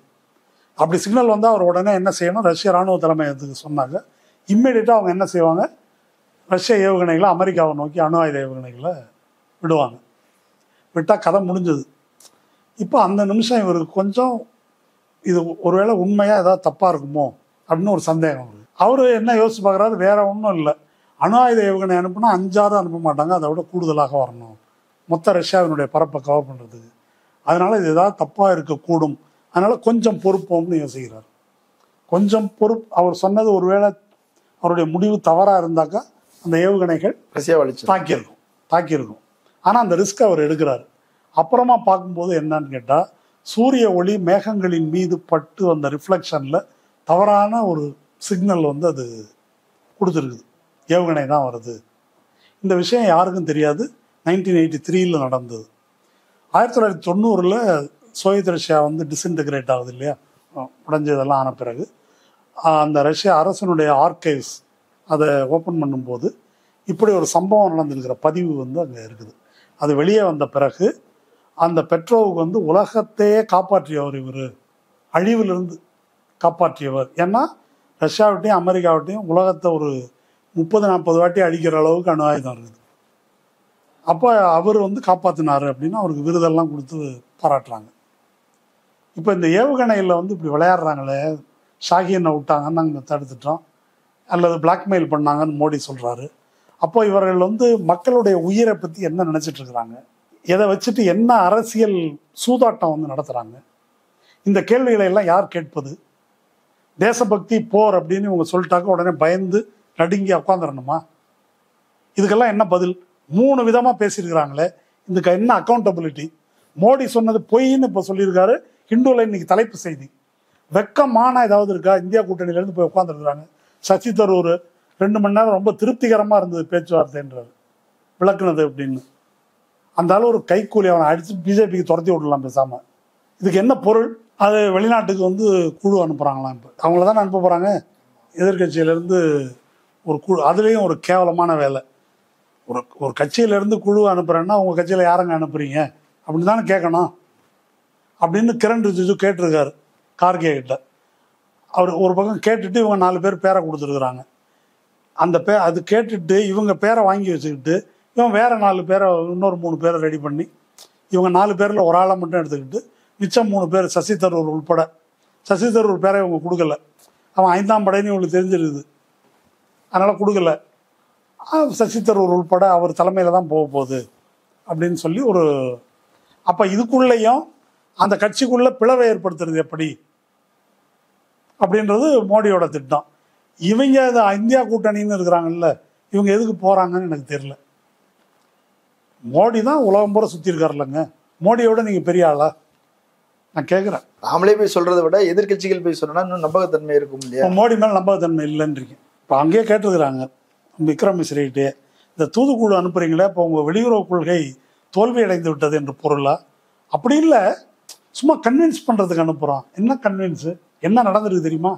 அப்படி சிக்னல் வந்தால் அவர் உடனே என்ன செய்யணும்? ரஷ்ய இராணுவ தலைமையத்துக்கு சொன்னாங்க. இம்மிடியட்டாக அவங்க என்ன செய்வாங்க? ரஷ்ய ஏவுகணைகளை அமெரிக்காவை நோக்கி அணு ஆயுத ஏவுகணைகளை விடுவாங்க. விட்டால் கதை முடிஞ்சது. இப்போ அந்த நிமிஷம் இவருக்கு கொஞ்சம் இது ஒருவேளை உண்மையாக ஏதாவது தப்பாக இருக்குமோ அப்படின்னு ஒரு சந்தேகம் வருது. அவர் என்ன யோசிச்சு பார்க்குறாரு? வேற ஒன்றும் இல்லை, அணு ஆயுத ஏவுகணை அனுப்புனா 5-6 அனுப்ப மாட்டாங்க, அதை விட கூடுதலாக வரணும் மொத்த ரஷ்யாவினுடைய பரப்பை கவர் பண்ணுறதுக்கு. அதனால் இது ஏதாவது தப்பாக இருக்கக்கூடும், அதனால் கொஞ்சம் பொறுப்போம்னு யோசிக்கிறார். கொஞ்சம் பொறுப்பு. அவர் சொன்னது ஒருவேளை அவருடைய முடிவு தவறாக இருந்தாக்கா அந்த ஏவுகணைகள் தாக்கியிருக்கும். ஆனால் அந்த ரிஸ்க் அவர் எடுக்கிறார். அப்புறமா பார்க்கும்போது என்னன்னு கேட்டால், சூரிய ஒளி மேகங்களின் மீது பட்டு அந்த ரிஃப்ளெக்ஷனில் தவறான ஒரு சிக்னல் அது கொடுத்துருக்குது, ஏவுகணை தான் வருது. இந்த விஷயம் யாருக்கும் தெரியாது. 1983 நடந்தது. 1990 சோவியத் ரஷ்யா டிஸ்இன்டகிரேட் ஆகுது இல்லையா, உடைஞ்சதெல்லாம் ஆன பிறகு அந்த ரஷ்ய அரசனுடைய ஆர்கைவ்ஸ் அதை ஓப்பன் பண்ணும்போது இப்படி ஒரு சம்பவம் நடந்திருக்கிற பதிவு அங்கே இருக்குது. அது வெளியே வந்த பிறகு அந்த பெட்ரோவுக்கு உலகத்தையே காப்பாற்றியவர் இவர், அழிவிலிருந்து காப்பாற்றியவர். ஏன்னா ரஷ்யாவிட்டையும் அமெரிக்காவிட்டையும் உலகத்தை ஒரு 30-40 வாட்டி அழிக்கிற அளவுக்கு அணு ஆயுதம் இருக்குது. அப்போ அவர் காப்பாற்றினார் அப்படின்னு அவருக்கு விருதெல்லாம் கொடுத்து பாராட்டுறாங்க. இப்போ இந்த ஏவுகணையில் இப்படி விளையாடுறாங்களே, ஷாஹினை விட்டாங்கன்னு நாங்கள் தடுத்துட்டோம், அல்லது பிளாக்மெயில் பண்ணாங்கன்னு மோடி சொல்கிறாரு. அப்போ இவர்கள் வந்து மக்களுடைய உயிரை பற்றி என்ன நினைச்சிட்டு இருக்கிறாங்க, எதை வச்சுட்டு என்ன அரசியல் சூதாட்டம் வந்து நடத்துறாங்க, இந்த கேள்விகளை எல்லாம் யார் கேட்பது? தேசபக்தி போர் அப்படின்னு இவங்க சொல்லிட்டாக்க உடனே பயந்து நடுங்கி உட்காந்துடணுமா? இதுக்கெல்லாம் என்ன பதில்? 3 விதமா பேசியிருக்கிறாங்களே, இதுக்கு என்ன அக்கௌண்டபிலிட்டி? மோடி சொன்னது பொய்ன்னு இப்போ சொல்லியிருக்காரு. ஹிந்துவில் இன்னைக்கு தலைப்பு செய்தி. வெக்கமான ஏதாவது இருக்கா? இந்தியா கூட்டணியிலேருந்து போய் உட்காந்துருக்குறாங்க. சசி தரூர் 2 மணி நேரம் ரொம்ப திருப்திகரமாக இருந்தது பேச்சுவார்த்தைன்றார், விளக்குனது அப்படின்னு. அந்த அளவு ஒரு கைக்கூலி, அவனை அடித்து பிஜேபிக்கு துரத்தி விடலாம் பேசாமல். இதுக்கு என்ன பொருள்? அது வெளிநாட்டுக்கு வந்து குழு அனுப்புகிறாங்களாம். இப்போ அவங்கள தானே அனுப்ப போகிறாங்க எதிர்கட்சியிலேருந்து ஒரு குழு. அதுலேயும் ஒரு கேவலமான வேலை. ஒரு கட்சியிலேருந்து குழு அனுப்புகிறேன்னா உங்கள் கட்சியில் யாரங்க அனுப்புறீங்க அப்படின்னு தானே கேட்கணும் அப்படின்னு கிரண் ரிஜிஜு கேட்டிருக்காரு கார்கே கிட்ட. அவர் ஒரு பக்கம் கேட்டுட்டு இவங்க 4 பேர் பேரை கொடுத்துருக்குறாங்க. அந்த அது கேட்டுட்டு இவங்க பேரை வாங்கி வச்சுக்கிட்டு இவன் வேற 4 பேரை, இன்னொரு 3 பேரை ரெடி பண்ணி இவங்க 4 பேரில் ஒரு ஆளை மட்டும் எடுத்துக்கிட்டு மிச்சம் 3 பேர் சசி தரூர் உள்பட, சசி தரூர் பேரை இவங்க கொடுக்கல. அவன் 5ஆம் படைன்னு இவங்களுக்கு தெரிஞ்சிருக்குது, அதனால் கொடுக்கல. சசி தரூர் உள்பட அவர் தலைமையில் தான் போக போகுது அப்படின்னு சொல்லி ஒரு. அப்போ இதுக்குள்ளேயும் அந்த கட்சிக்குள்ள பிளவை ஏற்படுத்துறது எப்படி அப்படின்றது மோடியோட திட்டம். இவங்க இந்தியா கூட்டணின்னு இருக்கிறாங்கல்ல, இவங்க எதுக்கு போகிறாங்கன்னு எனக்கு தெரியல. மோடி தான் உலகம் பூரா சுற்றி இருக்காருல்லங்க. மோடியோட நீங்கள் பெரிய ஆளா? நான் கேட்குறேன். நாமளே போய் சொல்றதை விட எதிர்கட்சிகள் போய் சொன்னா இன்னும் நம்பகத்தன்மை இருக்கும் இல்லையா? மோடி மேலே நம்பகத்தன்மை இல்லைன்றீங்க. இப்போ அங்கேயே கேட்டுருக்குறாங்க விக்ரம் மிஸ்ரிகிட்டே, இந்த தூதுக்குழு அனுப்புறீங்களே, இப்போ உங்கள் வெளியுறவு கொள்கை தோல்வி அடைந்து விட்டது என்று பொருளா? அப்படி இல்லை, சும்மா கன்வின்ஸ் பண்ணுறதுக்கு அனுப்புகிறோம். என்ன கன்வின்ஸு? என்ன நடந்திருக்கு தெரியுமா?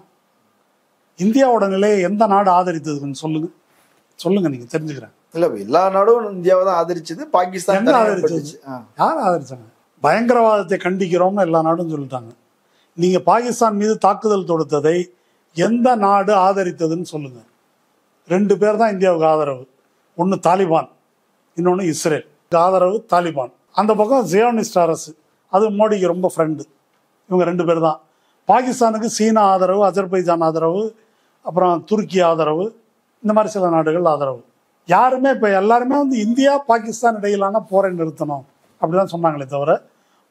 இந்தியாவோட நிலையை எந்த நாடு ஆதரித்ததுன்னு சொல்லுங்க நீங்கள் தெரிஞ்சுக்கிறேன். இல்லை, எல்லா நாடும் இந்தியாவை தான் ஆதரிச்சது. பாகிஸ்தான் ஆதரிச்சது? யார் ஆதரிச்சாங்க? பயங்கரவாதத்தை கண்டிக்கிறோம்னு எல்லா நாடும் சொல்லிட்டாங்க. நீங்கள் பாகிஸ்தான் மீது தாக்குதல் தொடுத்ததை எந்த நாடு ஆதரித்ததுன்னு சொல்லுங்க. 2 பேர் தான் இந்தியாவுக்கு ஆதரவு. ஒன்று தாலிபான், இன்னொன்று இஸ்ரேல். ஆதரவு தாலிபான். அந்த பக்கம் ஜியோனிஸ்ட் அரசு, அது மோடிக்கு ரொம்ப ஃப்ரெண்டு. இவங்க 2 பேர் தான். பாகிஸ்தானுக்கு சீனா ஆதரவு, அஜர்பைஜான் ஆதரவு, அப்புறம் துருக்கி ஆதரவு, இந்த மாதிரி சில நாடுகள் ஆதரவு. யாருமே இப்போ எல்லாருமே வந்து இந்தியா பாகிஸ்தான் இடையிலான போரை நிறுத்தணும் அப்படிதான் சொன்னாங்களே தவிர,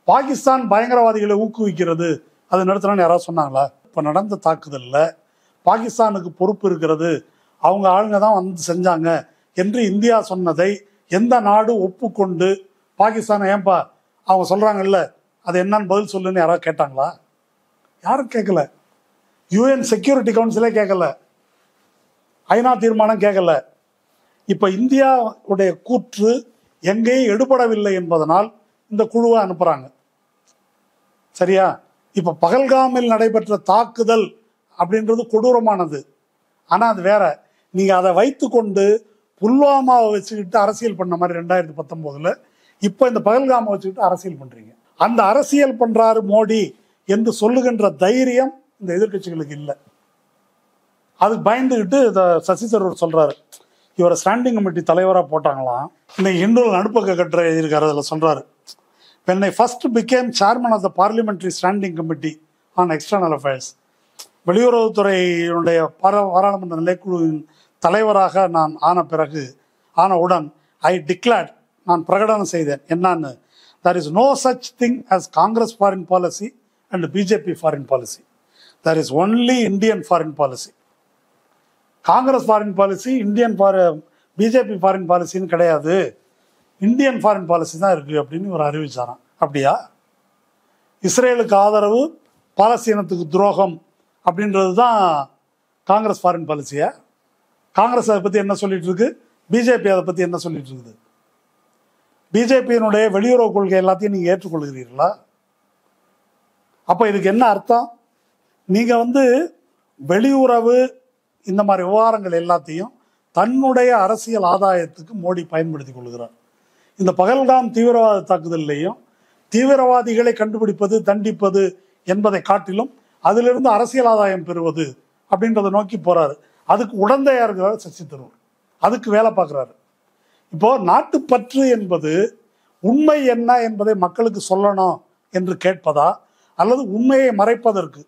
பாகிஸ்தான் பயங்கரவாதிகளை ஊக்குவிக்கிறது அதை நிறுத்தணும்னு யாராவது சொன்னாங்களா? இப்போ நடந்த தாக்குதலில் பாகிஸ்தானுக்கு பொறுப்பு இருக்கிறது, அவங்க ஆளுங்க தான் வந்து செஞ்சாங்க என்று இந்தியா சொன்னதை எந்த நாடு ஒப்புக்கொண்டு பாகிஸ்தானை ஏன்பா அவங்க சொல்கிறாங்கல்ல அது என்னன்னு பதில் சொல்லுன்னு யாராவது கேட்டாங்களா? யாரும் கேட்கல. யூஎன் செக்யூரிட்டி கவுன்சிலே கேட்கல, ஐநா தீர்மானம் கேட்கல. இப்போ இந்தியாவுடைய கூற்று எங்கேயும் எடுபடவில்லை என்பதனால் இந்த குழுவை அனுப்புகிறாங்க. சரியா? இப்போ பகல்காமில் நடைபெற்ற தாக்குதல் அப்படின்றது கொடூரமானது. ஆனால் அது வேற. நீங்கள் அதை வைத்து கொண்டு புல்வாமாவை வச்சுக்கிட்டு அரசியல் பண்ண மாதிரி 2019 இப்போ இந்த பகல்காமை வச்சுக்கிட்டு அரசியல் பண்ணுறீங்க. அந்த அரசியல் பண்ணுறாரு மோடி என்று சொல்லுகின்ற தைரியம் இந்த எதிர்கட்சிகளுக்கு இல்லை. அதுக்கு பயந்துக்கிட்டு இதை சசி தரூர் சொல்கிறாரு. இவரை ஸ்டாண்டிங் கமிட்டி தலைவராக போட்டாங்களாம். இன்னைக்கு ஹிந்துவில் நடுப்பக்க கட்டுரை எழுதியிருக்காரு. அதில் சொல்கிறாரு, when I first became chairman of the parliamentary standing committee on external affairs, வெளியுறவுத்துறையினுடைய பாராளுமன்ற நிலைக்குழுவின் தலைவராக நான் ஆனவுடன் ஐ டிக்ளேர்ட், நான் பிரகடனம் செய்தேன் என்னன்னு, there is no such thing as Congress foreign policy and BJP foreign policy. There is only Indian foreign policy. Congress foreign policy, BJP foreign பாலிசின்னு கிடையாது, இந்தியன் ஃபாரின் பாலிசி தான் இருக்குது அப்படின்னு ஒரு அறிவிச்சாராம். அப்படியா? இஸ்ரேலுக்கு ஆதரவு, பாலஸ்தீனத்துக்கு துரோகம் அப்படின்றது தான் காங்கிரஸ் ஃபாரின் பாலிசியா? காங்கிரஸ் அதை பற்றி என்ன சொல்லிட்டு இருக்கு? பிஜேபி அதை பற்றி என்ன சொல்லிட்டு இருக்குது? பிஜேபியினுடைய வெளியுறவு கொள்கை எல்லாத்தையும் நீங்கள் ஏற்றுக்கொள்கிறீர்களா? அப்போ இதுக்கு என்ன அர்த்தம்? நீங்கள் வந்து வெளியுறவு இந்த மாதிரி விவகாரங்கள் எல்லாத்தையும் தன்னுடைய அரசியல் ஆதாயத்துக்கு மோடி பயன்படுத்தி கொள்கிறார். இந்த பகல்காம் தீவிரவாத தாக்குதலையும் தீவிரவாதிகளை கண்டுபிடிப்பது, தண்டிப்பது என்பதை காட்டிலும் அதிலிருந்து அரசியல் ஆதாயம் பெறுவது அப்படின்றத நோக்கி போறாரு. அதுக்கு உடந்தையா இருக்கிறார் சசி தரூர், அதுக்கு வேலை பார்க்குறாரு. இப்போ நாட்டுப்பற்று என்பது உண்மை என்ன என்பதை மக்களுக்கு சொல்லணும் என்று கேட்பதா, அல்லது உண்மையை மறைப்பதற்கு,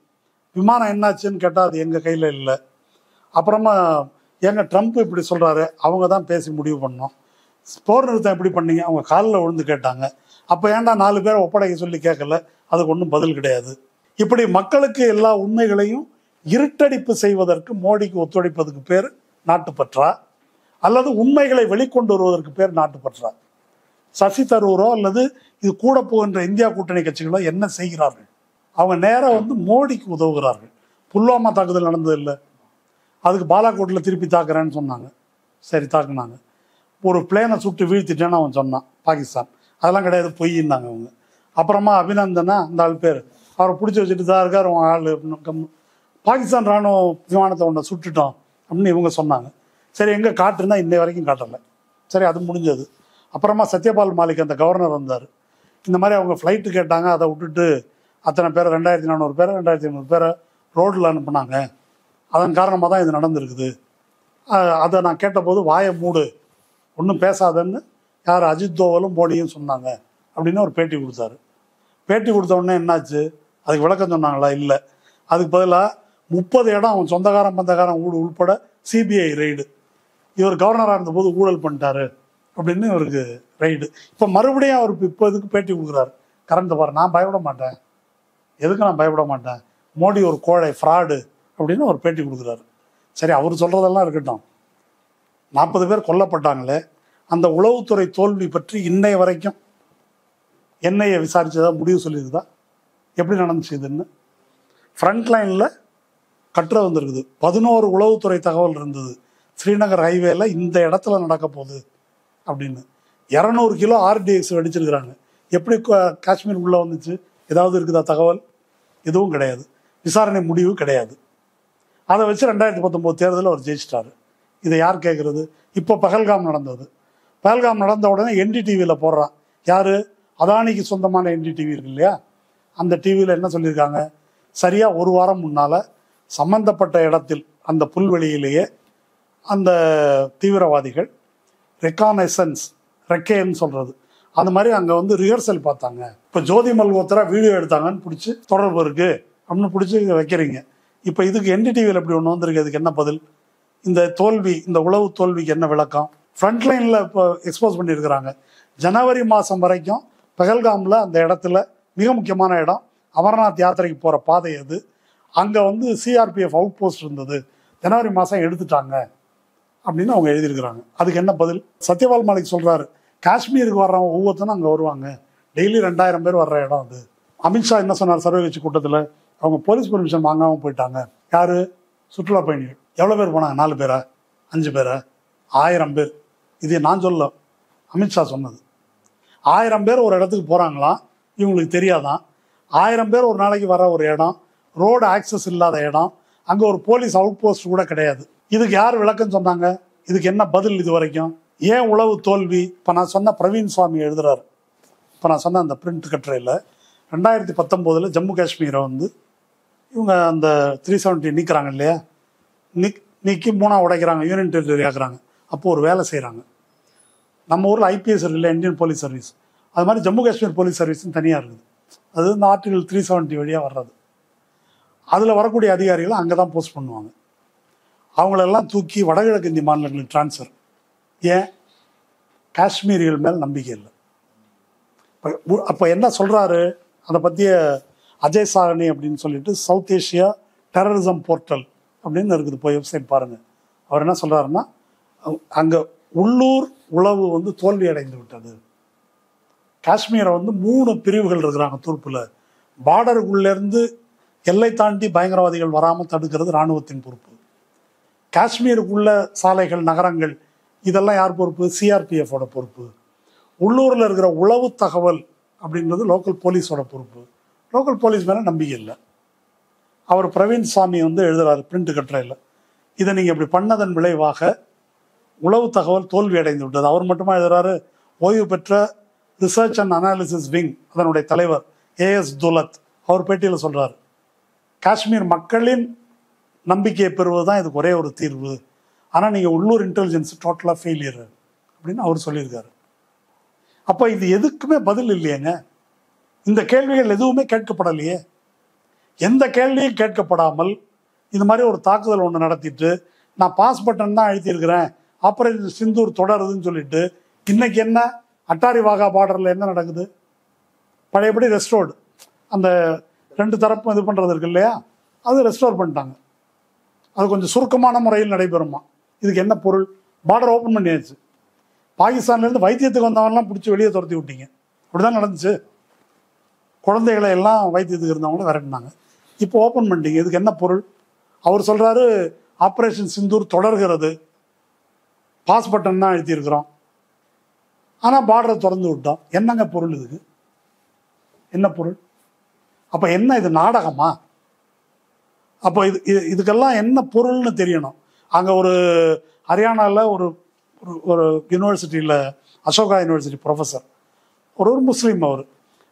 விமானம் என்னாச்சுன்னு கேட்டால் அது எங்கள் கையில் இல்லை, அப்புறமா ஏங்க ட்ரம்ப் இப்படி சொல்கிறாரு, அவங்க தான் பேசி முடிவு பண்ணோம். போர் நிறுத்தம் எப்படி பண்ணீங்க, அவங்க காலில் விழுந்து கேட்டாங்க. அப்போ ஏன்டா 4 பேரை ஒப்படைக்க சொல்லி கேட்கல, அதுக்கு ஒன்றும் பதில் கிடையாது. இப்படி மக்களுக்கு எல்லா உண்மைகளையும் இருட்டடிப்பு செய்வதற்கு மோடிக்கு ஒத்துழைப்பதுக்கு பேர் நாட்டுப்பற்றா, அல்லது உண்மைகளை வெளிக்கொண்டு வருவதற்கு பேர் நாட்டுப்பற்றா? சசி தரூரோ அல்லது இது கூட போகின்ற இந்தியா கூட்டணி கட்சிகளோ என்ன செய்கிறார்கள்? அவங்க நேராக மோடிக்கு உதவுகிறார்கள். புல்வாமா தாக்குதல் நடந்தது இல்லை, அதுக்கு பாலாகோட்டில் திருப்பி தாக்குறேன்னு சொன்னாங்க. சரி, தாக்குனாங்க. ஒரு பிளேனை சுட்டு வீழ்த்திட்டேன்னு அவன் சொன்னான், பாகிஸ்தான். அதெல்லாம் கிடையாது, பொய்யின்னாங்க அவங்க. அப்புறமா அபிநந்தனா அந்த ஆள் பேர், அவரை பிடிச்சி வச்சுட்டு தான் இருக்கார் அவன் ஆள். பாகிஸ்தான் ராணுவ விமானத்தை ஒன்றை சுட்டுட்டோம் அப்படின்னு இவங்க சொன்னாங்க. சரி, எங்கே காட்டுன்னா இன்னை வரைக்கும் காட்டலை. சரி, அது முடிஞ்சது. அப்புறமா சத்யபால் மாலிக் அந்த கவர்னர் வந்தார். இந்த மாதிரி அவங்க ஃப்ளைட்டு கேட்டாங்க, அதை விட்டுட்டு அத்தனை பேரை 2400 பேரை 2500 பேரை ரோட்டில் அனுப்புனாங்க. அதன் காரணமாக தான் இது நடந்திருக்குது. அதை நான் கேட்டபோது வாயை மூடு, ஒன்றும் பேசாதன்னு யார் அஜித் தோவலும் மோடியும் சொன்னாங்க அப்படின்னு ஒரு பேட்டி கொடுத்தாரு. பேட்டி கொடுத்த உடனே என்னாச்சு, அதுக்கு விளக்கம் சொன்னாங்களா? இல்லை. அதுக்கு பதிலாக 30 இடம் அவன் சொந்தக்காரன் பந்தக்காரன் உள்பட சிபிஐ ரைடு. இவர் கவர்னராக இருந்தபோது ஊழல் பண்ணிட்டாரு அப்படின்னு இவருக்கு ரைடு. இப்போ மறுபடியும் அவருக்கு இப்போ இதுக்கு பேட்டி கொடுக்குறாரு. கரண்ட் பாரு, நான் பயப்பட மாட்டேன், எதுக்கு நான் பயப்பட மாட்டேன், மோடி ஒரு கோழை, ஃப்ராடு அப்படின்னு ஒரு பேட்டி கொடுக்குறாரு. சரி, அவர் சொல்கிறதெல்லாம் இருக்கட்டும். 40 பேர் கொல்லப்பட்டாங்களே, அந்த உளவுத்துறை தோல்வி பற்றி இன்னைய வரைக்கும் என்ஐஏ விசாரிச்சதா, முடிவு சொல்லியிருக்குதா, எப்படி நடந்துச்சு இதுன்னு? ஃப்ரண்ட் லைனில் கட்டுரை வந்திருக்குது. 11 உளவுத்துறை தகவல் இருந்தது, ஸ்ரீநகர் ஹைவேல இந்த இடத்துல நடக்க போகுது அப்படின்னு. 200 கிலோ RDX வெடிச்சிருக்கிறாங்க. எப்படி காஷ்மீர் உள்ளே வந்துச்சு, ஏதாவது இருக்குதா தகவல்? எதுவும் கிடையாது. விசாரணை முடிவு கிடையாது. அதை வச்சு 2019 தேர்தலில் அவர் ஜெயிச்சிட்டாரு. இதை யார் கேட்குறது? இப்போ பகல்காம் நடந்தது. பகல்காம் நடந்த உடனே NDTVயில் போடுறான். யார்? அதானிக்கு சொந்தமான NDTV இருக்கு இல்லையா, அந்த டிவியில் என்ன சொல்லியிருக்காங்க, சரியாக 1 வாரம் முன்னால் சம்பந்தப்பட்ட இடத்தில் அந்த புல்வெளியிலேயே அந்த தீவிரவாதிகள் ரெக்கானைசன்ஸ், ரெக்கேன்னு சொல்கிறது, அந்த மாதிரி அங்கே ரிஹர்சல் பார்த்தாங்க. இப்போ ஜோதி மல்கோத்ரா வீடியோ எடுத்தாங்கன்னு பிடிச்சி தொடர்பு இருக்குது அப்படின்னு பிடிச்சி வைக்கிறீங்க. இப்போ இதுக்கு NDTVயில் இப்படி ஒன்று வந்திருக்கு, அதுக்கு என்ன பதில்? இந்த தோல்வி, இந்த உளவு தோல்விக்கு என்ன விளக்கம்? ஃப்ரண்ட் லைனில் இப்போ எக்ஸ்போஸ் பண்ணியிருக்கிறாங்க. ஜனவரி மாதம் வரைக்கும் பகல்காமில் அந்த இடத்துல மிக முக்கியமான இடம், அமர்நாத் யாத்திரைக்கு போகிற பாதை அது. அங்கே CRPF அவுட் போஸ்ட் இருந்தது, ஜனவரி மாதம் எடுத்துட்டாங்க அப்படின்னு அவங்க எழுதியிருக்கிறாங்க. அதுக்கு என்ன பதில்? சத்யபால் மாலிக் சொல்கிறாரு, காஷ்மீருக்கு வர்றவங்க ஒவ்வொருத்தரும் அங்கே வருவாங்க, டெய்லி 2000 பேர் வர்ற இடம் அது. அமித்ஷா என்ன சொன்னார் சர்வ கட்சி கூட்டத்தில்? அவங்க போலீஸ் பெர்மிஷன் வாங்காமல் போயிட்டாங்க. யார்? சுற்றுலா பயணிகள். எவ்வளோ பேர் போனாங்க? 4 பேரா 5 பேரா 1000 பேர். இது நான் சொல்ல, அமித்ஷா சொன்னது. 1000 பேர் ஒரு இடத்துக்கு போகிறாங்களாம், இவங்களுக்கு தெரியாதான். 1000 பேர் ஒரு நாளைக்கு வர ஒரு இடம், ரோடு ஆக்சஸ் இல்லாத இடம், அங்கே ஒரு போலீஸ் அவுட் போஸ்ட் கூட கிடையாது. இதுக்கு யார் விளக்கம் சொன்னாங்க? இதுக்கு என்ன பதில் இது வரைக்கும்? ஏன் உளவு தோல்வி? இப்போ நான் சொன்ன பிரவீன் சுவாமி எழுதுறாரு. இப்போ நான் சொன்ன அந்த பிரிண்ட் கட்டுரையில் 2019 ஜம்மு காஷ்மீரை இவங்க அந்த 370 நீக்கிறாங்க இல்லையா, நீக்கி 3ஆ உடைக்கிறாங்க, யூனியன் டெரிட்டரி ஆக்குறாங்க. அப்போது ஒரு வேலை செய்கிறாங்க. நம்ம ஊரில் IPS இல்லை, இந்தியன் போலீஸ் சர்வீஸ். அது மாதிரி ஜம்மு காஷ்மீர் போலீஸ் சர்வீஸ்னு தனியாக இருக்குது. அது இந்த ஆர்டிகல் 370 வழியாக வர்றது. அதில் வரக்கூடிய அதிகாரிகளை அங்கே தான் போஸ்ட் பண்ணுவாங்க. அவங்களெல்லாம் தூக்கி வடகிழக்கு இந்திய மாநிலங்களுக்கு ட்ரான்ஸ்ஃபர். ஏன்? காஷ்மீரிகள் மேல் நம்பிக்கை இல்லை. அப்போ என்ன சொல்கிறாரு, அதை பற்றிய அஜய் சாகனி அப்படின்னு சொல்லிட்டு சவுத் ஏஷியா டெரரிசம் போர்ட்டல் அப்படின்னு இருக்குது, போய் வெப்சைட் பாருங்கள். அவர் என்ன சொல்கிறாருன்னா, அங்கே உள்ளூர் உளவு தோல்வி அடைந்து விட்டது. காஷ்மீரை 3 பிரிவுகள் இருக்கிறாங்க தூர்ப்பில். பார்டருக்குள்ளேருந்து எல்லை தாண்டி பயங்கரவாதிகள் வராமல் தடுக்கிறது இராணுவத்தின் பொறுப்பு. காஷ்மீருக்குள்ள சாலைகள், நகரங்கள், இதெல்லாம் யார் பொறுப்பு? CRPFோட பொறுப்பு. உள்ளூரில் இருக்கிற உளவு தகவல் அப்படின்றது லோக்கல் போலீஸோட பொறுப்பு. லோக்கல் போலீஸ் மேலே நம்பிக்கை இல்லை. அவர் பிரவீன் சாமி எழுதுறாரு பிரிண்ட் கட்டுரையில், இதை நீங்கள் இப்படி பண்ணதன் விளைவாக உளவு தகவல் தோல்வி அடைந்து விட்டது. அவர் மட்டுமா எழுதுறாரு? ஓய்வு பெற்ற ரிசர்ச் அண்ட் அனாலிசிஸ் விங் அதனுடைய தலைவர் AS துலத் அவர் பேட்டியில் சொல்கிறார், காஷ்மீர் மக்களின் நம்பிக்கையை பெறுவது தான் இதுக்கு ஒரே ஒரு தீர்வு, ஆனால் நீங்கள் உள்ளூர் இன்டெலிஜென்ஸ் டோட்டலாக ஃபெயிலியர் அப்படின்னு அவர் சொல்லியிருக்காரு. அப்போ இது எதுக்குமே பதில் இல்லையேங்க. இந்த கேள்விகள் எதுவுமே கேட்கப்படலையே. எந்த கேள்வியும் கேட்கப்படாமல் இது மாதிரி ஒரு தாக்குதல் ஒன்று நடத்திட்டு நான் பாஸ் பட்டன் தான் அழுத்தியிருக்கிறேன், ஆபரேஷன் சிந்தூர் தொடருதுன்னு சொல்லிட்டு இன்னைக்கு என்ன அட்டாரி வாகா பார்டரில் என்ன நடக்குது? பழையபடி ரெஸ்டோர்டு, அந்த 2 தரப்பும் இது பண்ணுறது இருக்கு இல்லையா, அது ரெஸ்டோர் பண்ணிட்டாங்க. அது கொஞ்சம் சுருக்கமான முறையில் நடைபெறுமா. இதுக்கு என்ன பொருள்? பார்டர் ஓப்பன் பண்ணியாச்சு. பாகிஸ்தான்லேருந்து வைத்தியத்துக்கு வந்தவங்கலாம் பிடிச்சி வெளியே துரத்தி விட்டீங்க. அப்படிதான் நடந்துச்சு. குழந்தைகளை எல்லாம் வைத்தியத்துக்கு இருந்தவங்களும் விரட்டினாங்க. இப்போ ஓப்பன் பண்ணிட்டீங்க. இதுக்கு என்ன பொருள்? அவர் சொல்கிறாரு ஆப்ரேஷன் சிந்தூர் தொடர்கிறது, பாஸ் பட்டன் தான் அழுத்தியிருக்கிறோம், ஆனால் பார்டரை திறந்து விட்டோம். என்னங்க பொருள் இதுக்கு? என்ன பொருள்? அப்போ என்ன இது நாடகமா? அப்போ இதுக்கெல்லாம் என்ன பொருள்னு தெரியணும். அங்கே ஒரு ஹரியானாவில் ஒரு ஒரு யூனிவர்சிட்டியில், அசோகா யூனிவர்சிட்டி ப்ரொஃபஸர், ஒரு முஸ்லீம்,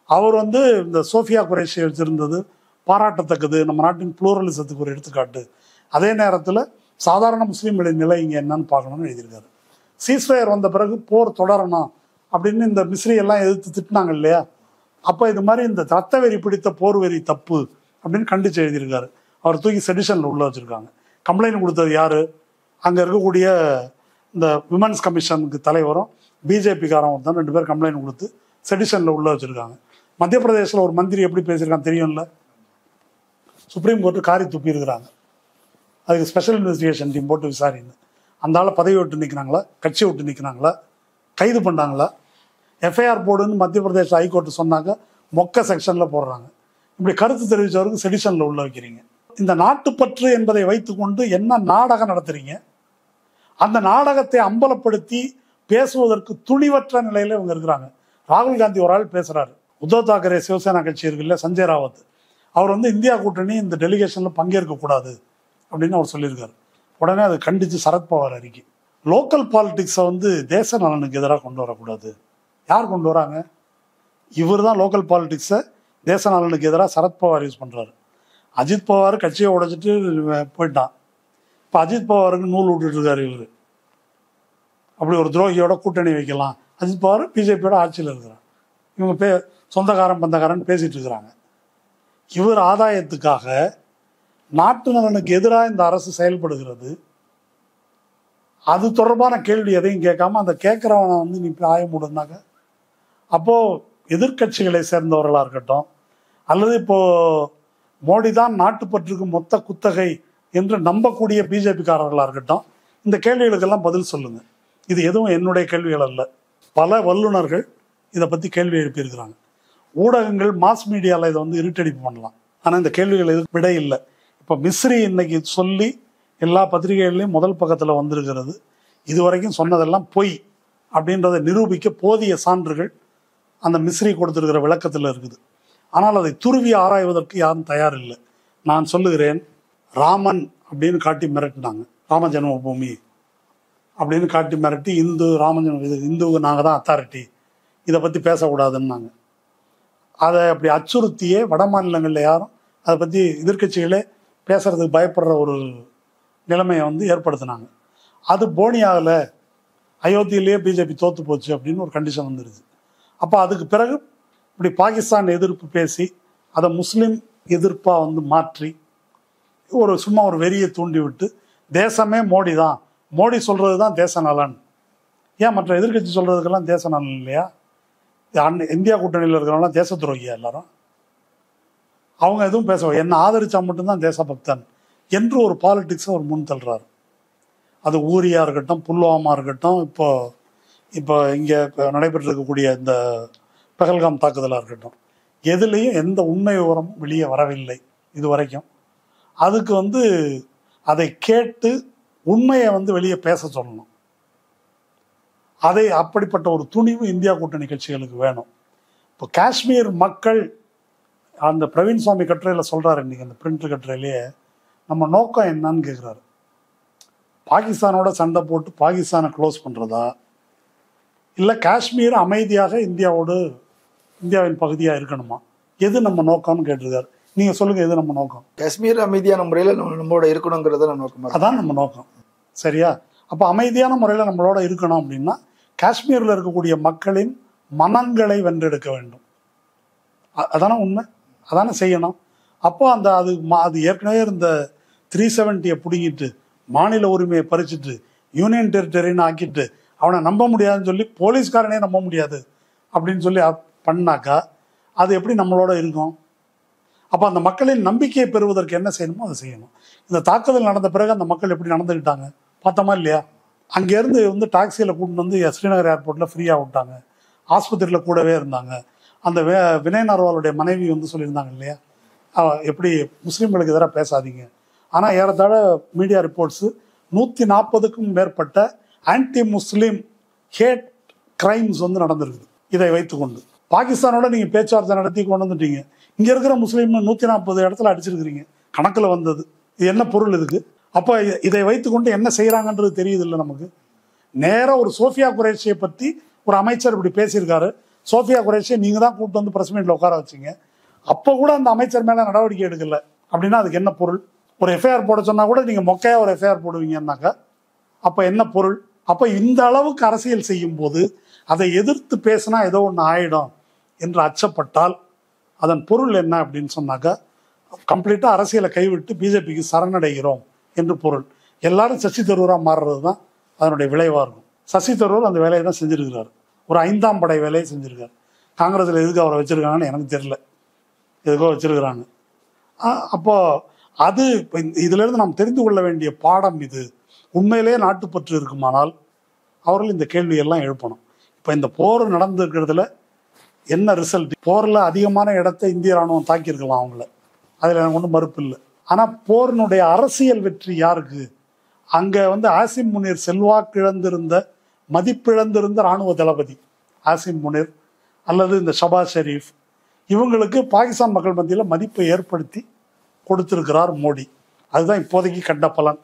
அவர் வந்து இந்த சோஃபியா குரேஷி வச்சுருந்தது பாராட்டத்தக்கது, நம்ம நாட்டின் ப்ளூரலிசத்துக்கு ஒரு எடுத்துக்காட்டு. அதே நேரத்தில் சாதாரண முஸ்லீம்களின் நிலை இங்கே என்னன்னு பார்க்கணும்னு எழுதியிருக்காரு. சீஸ்ஃபயர் வந்த பிறகு போர் தொடரணும் அப்படின்னு இந்த மிஸ்ரி எல்லாம் எதிர்த்து திட்டினாங்க இல்லையா, அப்போ இது மாதிரி இந்த ரத்த வெறி பிடித்த போர் வெறி தப்பு அப்படின்னு கண்டிச்சு எழுதியிருக்காரு. அவர் தூக்கி செடிஷனில் உள்ள வச்சுருக்காங்க. கம்ப்ளைண்ட் கொடுத்தது யார்? அங்கே இருக்கக்கூடிய இந்த விமன்ஸ் கமிஷனுக்கு தலைவரும் பிஜேபிக்காரன் ஒருத்தன் 2 பேர் கம்ப்ளைண்ட் கொடுத்து செடிஷனில் உள்ள வச்சுருக்காங்க. மத்திய பிரதேசில் ஒரு மந்திரி எப்படி பேசியிருக்கான்னு தெரியும்ல, சுப்ரீம் கோர்ட்டு காரி துப்பியிருக்கிறாங்க. அதுக்கு ஸ்பெஷல் இன்வெஸ்டிகேஷன் டீம் போட்டு விசாரின்னு. அந்த ஆளை பதவி விட்டு நிற்கிறாங்களா, கட்சியை விட்டு நிற்கிறாங்களா, கைது பண்ணாங்களா? எஃப்ஐஆர் போடுன்னு மத்திய பிரதேச ஹைகோர்ட்டு சொன்னாங்க, மொக்க செக்ஷனில் போடுறாங்க. இப்படி கருத்து தெரிவித்தவருக்கு செடிஷனில் உள்ள வைக்கிறீங்க. இந்த நாட்டுப்பற்று என்பதை வைத்துக்கொண்டு என்ன நாடகம் நடத்துறீங்க? அந்த நாடகத்தை அம்பலப்படுத்தி பேசுவதற்கு துணிவற்ற நிலையில் இவங்க இருக்கிறாங்க. ராகுல் காந்தி ஒரு ஆள் பேசுகிறாரு, உத்தவ் தாக்கரே சிவசேனா கட்சி இருக்குல்ல, சஞ்சய் ராவத், அவர் வந்து இந்தியா கூட்டணி இந்த டெலிகேஷனில் பங்கேற்கக்கூடாது அப்படின்னு அவர் சொல்லியிருக்காரு. உடனே அதை கண்டித்து சரத்பவார் அறிக்கை. லோக்கல் பாலிடிக்ஸை வந்து தேச நலனுக்கு எதிராக கொண்டு வரக்கூடாது. யார் கொண்டு வராங்க? இவர் தான் லோக்கல் பாலிடிக்ஸை தேச நலனுக்கு எதிராக சரத்பவார் யூஸ் பண்ணுறாரு. அஜித் பவார் கட்சியை உடைச்சிட்டு போயிட்டான். இப்போ அஜித் பவாருக்கு நூல் விட்டுட்டு இவர். அப்படி ஒரு துரோகியோட கூட்டணி வைக்கலாம். அஜித் பவார் பிஜேபியோட ஆட்சியில் இருக்கிறார். இவங்க சொந்தக்காரன் பந்தக்காரன் பேசிட்டு இருக்கிறாங்க. இவர் ஆதாயத்துக்காக நாட்டு நலனுக்கு எதிராக இந்த அரசு செயல்படுகிறது. அது தொடர்பான கேள்வி எதையும் கேட்காம அந்த கேட்குறவனை வந்து நீ ஆய முடினாக்க, அப்போது எதிர்கட்சிகளை சேர்ந்தவர்களாக இருக்கட்டும், அல்லது இப்போது மோடி தான் நாட்டுப்பற்றுக்கு மொத்த குத்தகை என்று நம்பக்கூடிய பிஜேபிக்காரர்களாக இருக்கட்டும், இந்த கேள்விகளுக்கெல்லாம் பதில் சொல்லுங்கள். இது எதுவும் என்னுடைய கேள்விகள் அல்ல. பல வல்லுநர்கள் இதை பற்றி கேள்வி எழுப்பியிருக்கிறாங்க. ஊடகங்கள், மாஸ் மீடியாவில் இதை வந்து இருட்டடிப்பு பண்ணலாம். ஆனால் இந்த கேள்விகள் எதுவும் விடை இல்லை. இப்போ மிஸ்ரி இன்னைக்கு சொல்லி எல்லா பத்திரிகைகள்லையும் முதல் பக்கத்தில் வந்திருக்கிறது. இதுவரைக்கும் சொன்னதெல்லாம் பொய் அப்படின்றத நிரூபிக்க போதிய சான்றுகள் அந்த மிஸ்ரி கொடுத்துருக்கிற விளக்கத்தில் இருக்குது. ஆனால் அதை துருவி ஆராய்வதற்கு யாரும் தயார் இல்லை. நான் சொல்லுகிறேன், ராமன் அப்படின்னு காட்டி மிரட்டினாங்க, ராம ஜென்ம பூமி அப்படின்னு காட்டி மிரட்டி, இந்துவுக்கு நாங்கள் தான் அத்தாரிட்டி, இதை பற்றி பேசக்கூடாதுன்னாங்க. அதை அப்படி அச்சுறுத்தியே வட மாநிலங்களில் யாரும் அதை பற்றி எதிர்கட்சிகளே பேசுறதுக்கு பயப்படுற ஒரு நிலைமையை வந்து ஏற்படுத்தினாங்க. அது போனியாவில் அயோத்தியிலேயே பிஜேபி தோற்று போச்சு அப்படின்னு ஒரு கண்டிஷன் வந்துடுது. அப்போ அதுக்கு பிறகு இப்படி பாகிஸ்தான் எதிர்ப்பு பேசி அதை முஸ்லீம் எதிர்ப்பாக வந்து மாற்றி சும்மா ஒரு வெறியை தூண்டி விட்டு தேசமே மோடி தான், மோடி சொல்கிறது தான் தேச நலன். ஏன் மற்ற எதிர்கட்சி சொல்கிறதுக்கெல்லாம் தேச நலன் இல்லையா? இந்தியா கூட்டணியில் இருக்கிறவங்களாம் தேச துரோகியா எல்லாரும்? அவங்க எதுவும் பேசுவாங்க, என்னை ஆதரிச்சா மட்டும்தான் தேசபக்தன் என்று ஒரு பாலிடிக்ஸை ஒரு முன் தள்ளுறாரு. அது ஊரியா இருக்கட்டும், புல்வாமா இருக்கட்டும், இப்போ இங்கே நடைபெற்று இருக்கக்கூடிய இந்த பஹல்காம் தாக்குதலாக இருக்கட்டும், எதுலேயும் எந்த உண்மை விவரமும் வெளியே வரவில்லை இது வரைக்கும். அதுக்கு வந்து அதை கேட்டு உண்மையை வந்து வெளியே பேச சொல்லணும். அப்படிப்பட்ட ஒரு துணிவு இந்தியா கூட்டணி கட்சிகளுக்கு வேணும். இப்போ காஷ்மீர் மக்கள், அந்த பிரவீன் சுவாமி கட்டுரையில் சொல்கிறாரு, இன்றைக்கி அந்த பிரிண்ட் கட்டுரையிலேயே, நம்ம நோக்கம் என்னன்னு கேட்குறாரு. பாகிஸ்தானோட சண்டை போட்டு பாகிஸ்தானை க்ளோஸ் பண்ணுறதா, இல்லை காஷ்மீர் அமைதியாக இந்தியாவின் பகுதியாக இருக்கணுமா? எது நம்ம நோக்கம்னு கேட்டிருக்காரு. நீங்கள் சொல்லுங்கள், எது நம்ம நோக்கம்? காஷ்மீர் அமைதியான முறையில் நம்மளோட இருக்கணுங்கிறத நோக்கம். அதான் நம்ம நோக்கம், சரியா? அப்போ அமைதியான முறையில் நம்மளோட இருக்கணும் அப்படின்னா காஷ்மீரில் இருக்கக்கூடிய மக்களின் மனங்களை வென்றெடுக்க வேண்டும். அதான உண்மை, அதானே செய்யணும். அப்போ அது ஏற்கனவே இந்த 370 பிடுங்கிட்டு மாநில உரிமையை பறிச்சுட்டு யூனியன் டெரிட்டரின்னு ஆக்கிட்டு அவனை நம்ப முடியாதுன்னு சொல்லி போலீஸ்காரனே நம்ப முடியாது அப்படின்னு சொல்லி பண்ணாக்கா அது எப்படி நம்மளோட இருக்கும்? அப்போ அந்த மக்களின் நம்பிக்கையை பெறுவதற்கு என்ன செய்யணுமோ அதை செய்யணும். இந்த தாக்குதல் நடந்த பிறகு அந்த மக்கள் எப்படி நடந்துக்கிட்டாங்க பார்த்தோமா இல்லையா? அங்கேருந்து வந்து டாக்ஸியில் கூட்டிட்டு வந்து ஸ்ரீநகர் ஏர்போர்ட்டில் ஃப்ரீயாக விட்டாங்க. ஆஸ்பத்திரியில் கூடவே இருந்தாங்க. அந்த வினய் நர்வாலுடைய மனைவி வந்து சொல்லியிருந்தாங்க இல்லையா, எப்படி முஸ்லீம்களுக்கு எதிராக பேசாதீங்க. ஆனால் ஏறத்தாழ மீடியா ரிப்போர்ட்ஸு 140க்கும் மேற்பட்ட ஆன்டி முஸ்லீம் ஹேட் கிரைம்ஸ் வந்து நடந்திருக்குது. இதை வைத்துக்கொண்டு பாகிஸ்தானோட நீங்கள் பேச்சுவார்த்தை நடத்தி கொண்டு வந்துட்டீங்க. இங்கே இருக்கிற முஸ்லீம் 140 இடத்துல அடிச்சிருக்கிறீங்க, கணக்கில் வந்தது. இது என்ன பொருள் இதுக்கு? அப்போ இதை வைத்துக்கொண்டு என்ன செய்கிறாங்கன்றது தெரியுது இல்லை நமக்கு. நேராக ஒரு சோஃபியா குரேஷியை பற்றி ஒரு அமைச்சர் இப்படி பேசியிருக்காரு. சோஃபியா குரேஷியை நீங்கள் தான் கூப்பிட்டு வந்து பிரஸ் மீட்டில் உட்கார வச்சிங்க. அப்போ கூட அந்த அமைச்சர் மேலே நடவடிக்கை எடுக்கல அப்படின்னா அதுக்கு என்ன பொருள்? ஒரு எஃப்ஐஆர் போட சொன்னால் கூட நீங்கள் மொக்கையாக ஒரு எஃப்ஐஆர் போடுவீங்கன்னாக்கா அப்போ என்ன பொருள்? அப்போ இந்த அளவுக்கு அரசியல் செய்யும் போது அதை எதிர்த்து பேசினா ஏதோ ஒன்று ஆயிடும் என்று அச்சப்பட்டால் அதன் பொருள் என்ன அப்படின்னு சொன்னாக்கா கம்ப்ளீட்டாக அரசியலை கைவிட்டு பிஜேபிக்கு சரணடைகிறோம் என்று பொருள். எல்லாரும் சசி தரூராக மாறுறது தான் அதனுடைய விளைவாக இருக்கும். சசி தரூர் அந்த வேலையை தான் செஞ்சுருக்கிறார். ஒரு 5ஆம் படை வேலையை செஞ்சுருக்கார். காங்கிரஸில் எதுக்கு அவரை வச்சுருக்காங்கன்னு எனக்கு தெரியல, எதுக்கோ வச்சுருக்கிறாங்க. அப்போது அது இதிலிருந்து நாம் தெரிந்து கொள்ள வேண்டிய பாடம் இது. உண்மையிலே நாட்டுப்பற்று இருக்குமானால் அவர்கள் இந்த கேள்வியெல்லாம் எழுப்பணும். இப்போ இந்த போர் நடந்துருக்கிறதுல என்ன ரிசல்ட்? போரில் அதிகமான இடத்தை இந்திய ராணுவம் தாக்கியிருக்கலாம் அவங்கள, அதில் எனக்கு ஒன்றும் மறுப்பு இல்லை. ஆனால் போரினுடைய அரசியல் வெற்றி யாருக்கு? அங்கே வந்து ஆசிம் முனீர் செல்வாக்கிழந்திருந்த மதிப்பிழந்திருந்த இராணுவ தளபதி ஆசிம் முனீர் அல்லது இந்த ஷபாஸ் ஷெரீஃப், இவங்களுக்கு பாகிஸ்தான் மக்கள் மத்தியில் மதிப்பை ஏற்படுத்தி கொடுத்திருக்கிறார் மோடி. அதுதான் இப்போதைக்கு கண்ட பலன்.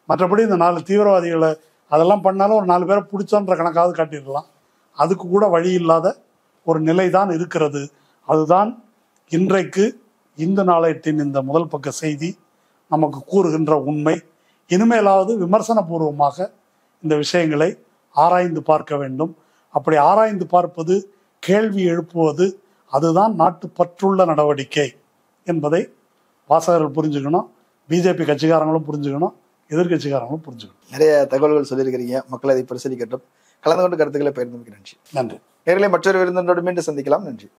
மற்றபடி இந்த 4 தீவிரவாதிகளை அதெல்லாம் பண்ணாலும் ஒரு 4 பேரை பிடிச்சோன்ற கணக்காவது காட்டிடலாம். அதுக்கு கூட வழி இல்லாத ஒரு நிலை தான் இருக்கிறது. அதுதான் இன்றைக்கு இந்து நாளேட்டின் இந்த முதல் பக்க செய்தி நமக்கு கூறுகின்ற உண்மை. இனிமேலாவது விமர்சனபூர்வமாக இந்த விஷயங்களை ஆராய்ந்து பார்க்க வேண்டும். அப்படி ஆராய்ந்து பார்ப்பது, கேள்வி எழுப்புவது, அதுதான் நாட்டுப்பற்றுள்ள நடவடிக்கை என்பதை வாசகர்கள் புரிஞ்சுக்கணும். பிஜேபி கட்சிக்காரங்களும் புரிஞ்சுக்கணும், எதிர்கட்சிக்காரங்களும் புரிஞ்சுக்கணும். நிறைய தகவல்கள் சொல்லியிருக்கிறீங்க, மக்கள் அதை பரிசீலிக்கட்டும். கலந்து கொண்டு கருத்துக்களை பகிர்ந்தமைக்கு நன்றி. நன்றி. நேரிலே மற்றொரு விருந்தினரோடு மீண்டும் சந்திக்கலாம். நன்றி.